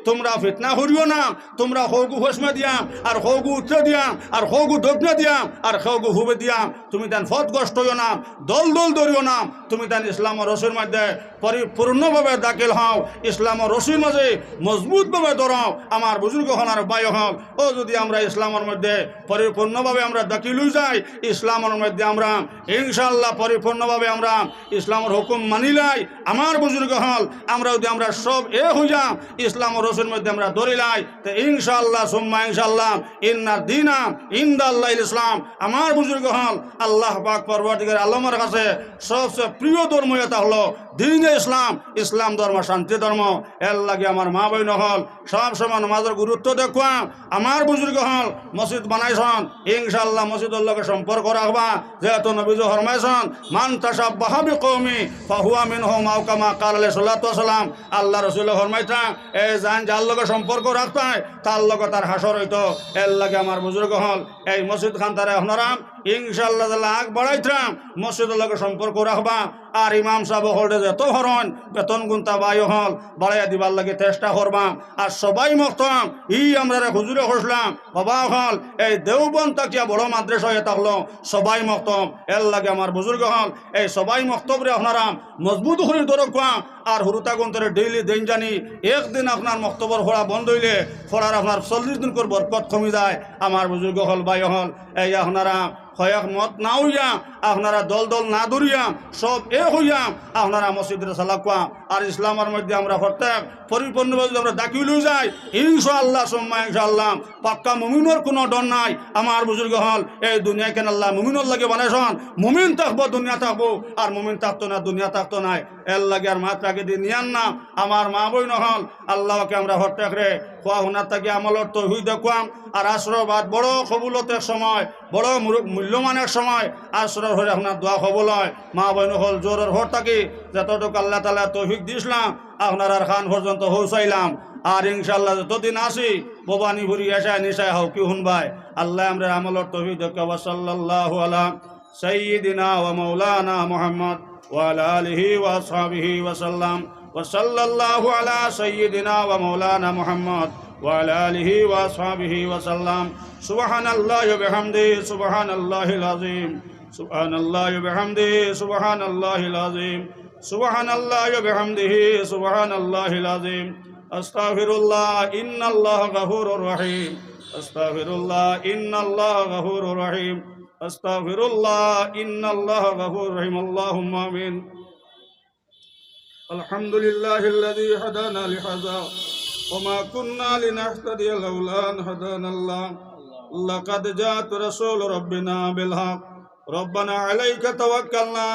তোমরা ফিতনা করিও না তোমরা হগু হোসমে দিয়াম আর হগু উঠে দিয়াম আর হগু দক্ষিণে দিয়াম আর হগু হুবে দিয়াম তুমি তান ফতগ্রস্ত হইও না দল দল ধরিও না তুমি তান ইসলাম ও রসুলের মধ্যে পরিপূর্ণভাবে দাখিল হও ইসলাম ও রসুলের মাঝে মজবুতভাবে ধরাও আমার বুজুর্গ হনার বাই হল ও যদি আমরা ইসলামের মধ্যে পরিপূর্ণভাবে আমরা দাখিল হয়ে যাই ইসলামের মধ্যে আমরা ইনশাআল্লাহ পরিপূর্ণভাবে আমরা ইসলামের হুকুম মানিলাই আমার বুজুর্গ হল আমরা যদি আমরা সব হয়ে যাম ইসলাম ও রসুলের মধ্যে আমরা ধরিলাই তো ইনশাআল্লাহ সুম্মা ইনশাআল্লাহ ইন্না দিনা ইনদাল্লাহিল ইসলাম আমার বুজুর্গ হল আল্লাহ পাক পরবর্তীকার আলমের কাছে সবচেয়ে প্রিয় ধর্ম এটা হলো দিন ইসলাম ইসলাম ধর্ম শান্তি ধর্ম এর লাগে আমার মা বই হল সব সময় নামাজের গুরুত্ব দেখুয়া আমার বুজুর্গ হল মসজিদ বানাইছন ইনশাআল্লাহ মসজিদের লগে সম্পর্ক রাখবা যেহেতু নবীজি ফরমাইছেন মান তাশাব্বাহা বিকওমি ফাহুয়া মিনহুম আও কামা ক্বালা আলাইহিস সালাতু ওয়াস সালাম আল্লাহ রাসূল ফরমাইতা এই জান যার লগে সম্পর্ক রাখতাই তার লগে তার হাসর হইতো এর লাগে আমার বুজুর্গ হল এই মসজিদ খান তারা হনরাম ইনশাআল্লাহ আগ বাড়াইতাম মসজিদের লগে সম্পর্ক রাখবা আর ইমাম সাহেব হলতে যত হরণ বেতন গুন্তা বায়ু হল বাড়াইয়া দিবার লাগে চেষ্টা করবাম আর সবাই মখতাম আমরা হুজুরে হসলাম বাবা হল এই দেওবন তাকিয়া বড় মাদ্রাসা হয়ে থাকলো সবাই মখতম এর লাগে আমার বুজুর্গ হল এই সবাই মক্তবরে আপনারাম মজবুত হয়ে দরকার আর হুরুতা গন্তরে ডেইলি দিন জানি একদিন আপনার মক্তবর ফোড়া বন্ধ হইলে ফোড়ার আপনার 40 দিন করে বরকত কমে যায় আমার বুজুর্গ হল বাই হল এই আপনারা হয়াক মত না হইয়া আপনারা দল দল না দৌড়িয়া সব হইয়া আপনারা মসজিদের সালাকুয়া আর ইসলামের মধ্যে আমরা প্রত্যেক পরিপূর্ণভাবে আমরা ডাকি লই যাই ইনশাআল্লাহ সুম্মা ইনশাআল্লাহ পাক্কা মুমিনের কোনো ডর নাই আমার বুজুর্গ হল এই দুনিয়া কেন আল্লাহ মুমিনের লাগে বানাইছন মুমিন থাকবো দুনিয়া থাকবো আর মুমিন থাকতো না দুনিয়া থাকতো নাই এর লাগে আর মাত্রাকে দিয়ে নিয়ান না আমার মা বই নহল আল্লাহকে আমরা প্রত্যেক রে খোয়া হুনার থেকে আমলর তৌহিদ দেখুয়াম আর আশ্রবাদ বড় কবুলতের সময় বড় মূল্যমানের সময় আশ্রয় হয়ে আপনার দোয়া কবুল হয় মা বইন হল জোরের হর থাকি যতটুকু আল্লাহ তাআলা তৌফিক দিয়েছিলাম আপনার আর খান পর্যন্ত পৌঁছাইলাম আর ইনশাআল্লাহ যতদিন আসি ভবানী ভুরি এসায় নিশায় হাও কি শুনবাই আল্লাহ আমরা আমলর তৌফিক দেখে সাল্লাল্লাহু আলা সাইয়্যিদিনা ওয়া মাওলানা মুহাম্মদ ওয়া আলা আলিহি ওয়া আসহাবিহি ওয়া সাল্লাম ওয়া সাল্লাল্লাহু আলা সাইয়্যিদিনা ওয়া মাওলানা মুহাম্মদ ওয়া আলা আলিহি ওয়া আসহাবিহি ওয়া সাল্লাম সুবহানাল্লাহি ওয়া বিহামদিহি সুবহানাল্লাহিল আযীম সুবহানাল্লাহি ওয়া বিহামদিহি সুবহানাল্লাহিল আযীম সুবহানাল্লাহি ওয়া বিহামদিহি সুবহানাল্লাহিল আযীম আস্তাগফিরুল্লাহ ইন্নাল্লাহা গফুরুর রহিম আস্তাগফিরুল্লাহ ইন্নাল্লাহা গফুরুর রহিম আস্তাগফিরুল্লাহ ইন্নাল্লাহা গফুরুর রহিম আল্লাহুম্মা আমিন আলহামদুলিল্লাহিল্লাযী হাদানা লিহাযা ওয়া মা কুন্না লিনাহতাদিয়া লাউলা আন হাদানাল্লাহ লাকাদ জাআত রাসূলু রাব্বিনা বিল হক রব্বানা আলাইকা তাওয়াক্কালনা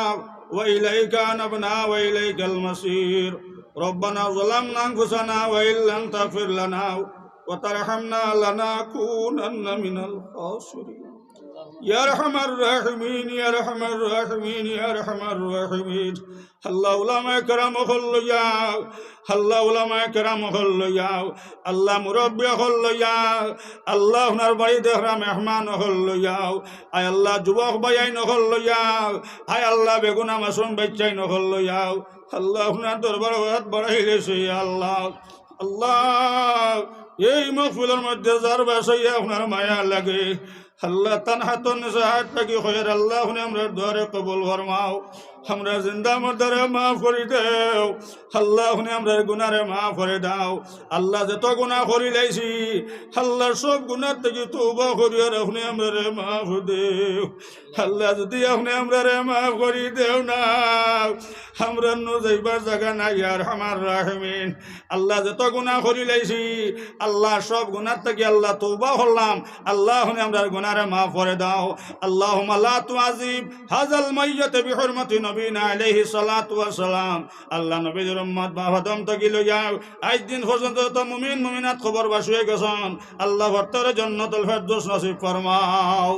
ওয়া ইলাইকা আনাবনা ওয়া ইলাইকাল মাসির ربنا ظلمنا أنفسنا وإن لم تغفر لنا وترحمنا لنكونن من الخاسرين يا أرحم الراحمين يا أرحم الراحمين يا أرحم الراحمين الله علماء کرام خل ياو الله علماء کرام خل ياو الله مربي خل ياو الله نار باي دهرا مهمان خل ياو اي الله جوخ بايين خل ياو اي الله বেগুনা মাসুম বাচ্চাইন খল ياو الله نار দরবার হাত বাড়াইলে সে আল্লাহ আল্লাহ এই মাহফিলের মধ্যে যার বাসায় আপনার মায়া লাগে আল্লাহ তানহাতুন নিসাহাত থাকি খৈর আল্লাহ নে আমরা দোয়ারে কবুল ফরমাও আমরা জিন্দা মরদারে মাফ করে দাও আল্লাহ নে আমরা গুনারে মাফ করে দাও আল্লাহ যত গুনাহ করি লাইছি আল্লাহ সব গুনাহ থেকে তওবা করি আর আপনি আমরারে মাফ দেও আল্লাহ যদি আপনি আমরারে মাফ করি দেও না আমরা নো যাইবার জায়গা নাই আর আমার রাহিমিন আল্লাহ যত গুনাহ করি লাইছি আল্লাহ সব গুনাহ থেকে আল্লাহ তওবা করলাম আল্লাহ নে আমরা গুনারে মাফ করে দাও আল্লাহুম্মা লা তুআযিব হাযাল মাইয়্যিত বিহুরমাতি নবীনা আলাইহিস সালাতু ওয়াস সালাম আল্লাহ নবীর উম্মত বাহাদম তকি লইয়া আজ দিন পর্যন্ত তো মুমিন মুমিনাত খবর বাসুয়ে গেছেন আল্লাহ ভর্তরে জান্নাতুল ফেরদৌস নসিব ফরমাও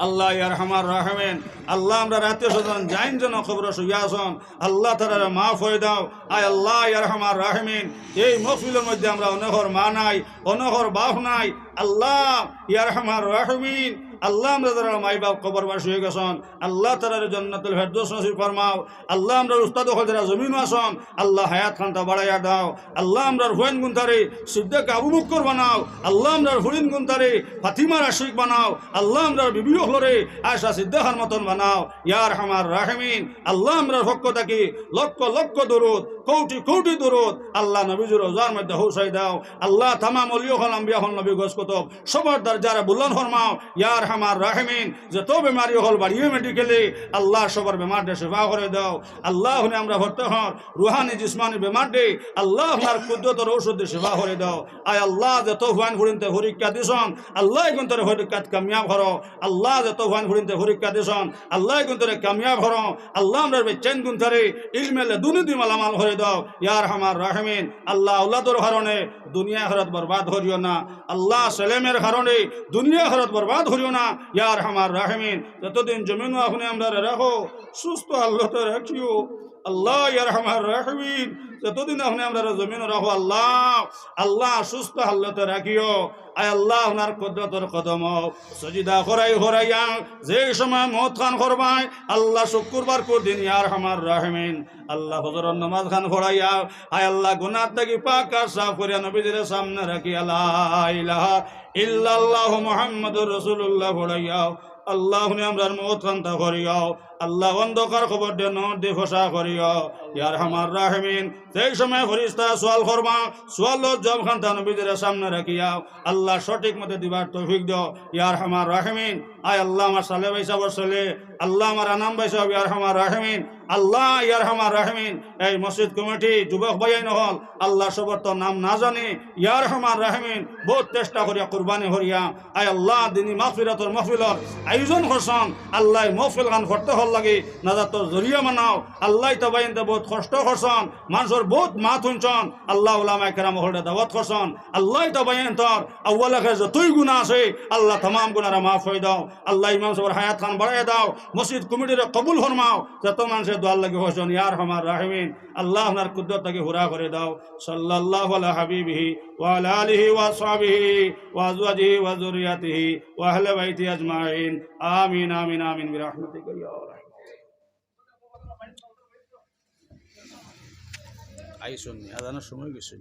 আল্লাহ ইয়া আরহামার রাহিমিন আল্লাহ আমরা রাতে সজন জাইন জন খবর শুয়াছন আল্লাহ তাআলা মাফ হয়ে দাও আয় আল্লাহ ইয়া আরহামার রাহিমিন এই মাহফিলের মধ্যে আমরা অনহর মা নাই অনহর বাপ নাই আল্লাহ ইয়া আরহামার রাহিমিন আল্লাহ আমরা যারা মাই বাপ কবরবাসী হয়ে গেছেন আল্লাহ তাআলার জান্নাতুল ফেরদৌস নসিব ফরমাও আল্লাহ আমরা উস্তাদ হল যারা জমিন আসন আল্লাহ হায়াত খানটা বাড়াইয়া দাও আল্লাহ আমরা হুয়াইন গুনতারে সিদ্দিক আবু বকর বানাও আল্লাহ আমরা হুরিন গুনতারে ফাতিমার আশিক বানাও আল্লাহ আমরা বিবি হলরে আয়েশা সিদ্দিকার মতন বানাও ইয়া আরহামার রাহিমিন আল্লাহ আমরা পক্ষ থেকে লক্ষ লক্ষ দরুদ কোটি কোটি দরুদ আল্লাহ নবীর রোজার মধ্যে হুসাই দাও আল্লাহ তামাম ওলিয়া হল আম্বিয়া হল নবী গোস কুতুব সবার দরজারে বুলন্দ ফরমাও ইয়া আরহামার রাহিমিন যত বেমারি হল বাড়িয়ে মেডিকেলে আল্লাহ সবার বেমারটা সেবা করে দাও আল্লাহ আমরা ভর্তি হন রুহানি জিসমানি বেমারটি আল্লাহ আপনার কুদরতের ঔষধ সেবা করে দাও আয় আল্লাহ যত হুয়ান ফুরিনতে পরীক্ষা দিছন আল্লাহ কিন্তু পরীক্ষাত কামিয়াব করো আল্লাহ যত হুয়ান ফুরিনতে পরীক্ষা দিছন আল্লাহ কিন্তু কামিয়াব করো আল্লাহ আমরা বেচেন গুনতারে ইলমেলে দুনিদি মালামাল করে দাও ইয়া আরহামার রাহিমিন আল্লাহ আওলাদর কারণে দুনিয়া আখিরাত বরবাদ করিও না আল্লাহ সেলেমের কারণে দুনিয়া আখিরাত বরবাদ করিও না ইয়া আরহামার রাহিমিন যতদিন জমিন আপনি আমরা রাখো সুস্থ আল্লাহতে রাখিও আল্লাহ ইয়া আরহামার রাহিমিন যতদিন আপনি আমরা জমিন রাখো আল্লাহ আল্লাহ সুস্থ আল্লাহতে রাখিও আয় আল্লাহ আপনার কুদরতের কদম সজিদা করাইয়া যে সময় মত খান করবাই আল্লাহ শুক্রবার দিন ইয়া আরহামার রাহিমিন আল্লাহ ফজরের নামাজ খান পড়াইয়া আয় আল্লাহ গুনাহ থেকে পাক আর সাফ করিয়া নবীদের সামনে রাখি লা ইলাহা ইল্লাল্লাহু মুহাম্মাদুর রাসূলুল্লাহ পড়াইয়া আল্লাহ আমরার মত খান্তা করিও আল্লাহ অন্ধকার খবর দিয়ে নর দিয়ে ফসা করিও ইয়া আরহামার রাহিমিন সেই সময় ফেরেশতা সওয়াল করবা সওয়ালত জবাব খান্তা নবীদের সামনে রাখিয়া আল্লাহ সঠিক মতে দিবার তৌফিক দাও ইয়া আরহামার রাহিমিন আয় আল্লাহ আমার সালে ভাই সাবর সালে আল্লাহ আমার আনাম ভাই সাহেব ইয়া আরহামার রাহিমিন আল্লাহ ইয়া আরহামার রাহিমিন এই মসজিদ কমিটি যুবক ভাইয়াই নহল আল্লাহ সবর তো নাম না জানি ইয়া আরহামার রাহিমিন বহুত চেষ্টা করিয়া কুরবানি করিয়া আয় আল্লাহ দিনী মাগফিরাতর মাহফিলর আয়োজন করছন আল্লাহ মাহফিল গান করতে হল লাগে নাজাতর জরিয়া মানাও আল্লাহ তবাইনতে বহুত কষ্ট করছন মানুষের বহুত মাত শুনছন আল্লাহ উলামায়ে কেরাম হলটা দাওয়াত করছন আল্লাহ তবাইন তোর আউয়াল আখির যতই গুনাহ আছে আল্লাহ तमाम গুনাহরা মাফ হয়ে দাও আল্লাহ ইমাম সাহেবের হায়াত খান বাড়ায় দাও মসজিদ কমিটির কবুল ফরমাও যত মানুষের দোয়া লাগে হসন ইয়া আরহামার রাহিমিন আল্লাহ আপনার কুদরতকে হুরা করে দাও সাল্লাল্লাহু আলা হাবিবিহি ওয়া আলা আলিহি ওয়া আসহাবিহি ওয়া আজওয়াজিহি ওয়া যুররিয়াতিহি ওয়া আহলি বাইতি আজমাইন আমিন আমিন আমিন বিরহমাতিকা ইয়া রাহমান আইসুন আজানের সময় গেছে।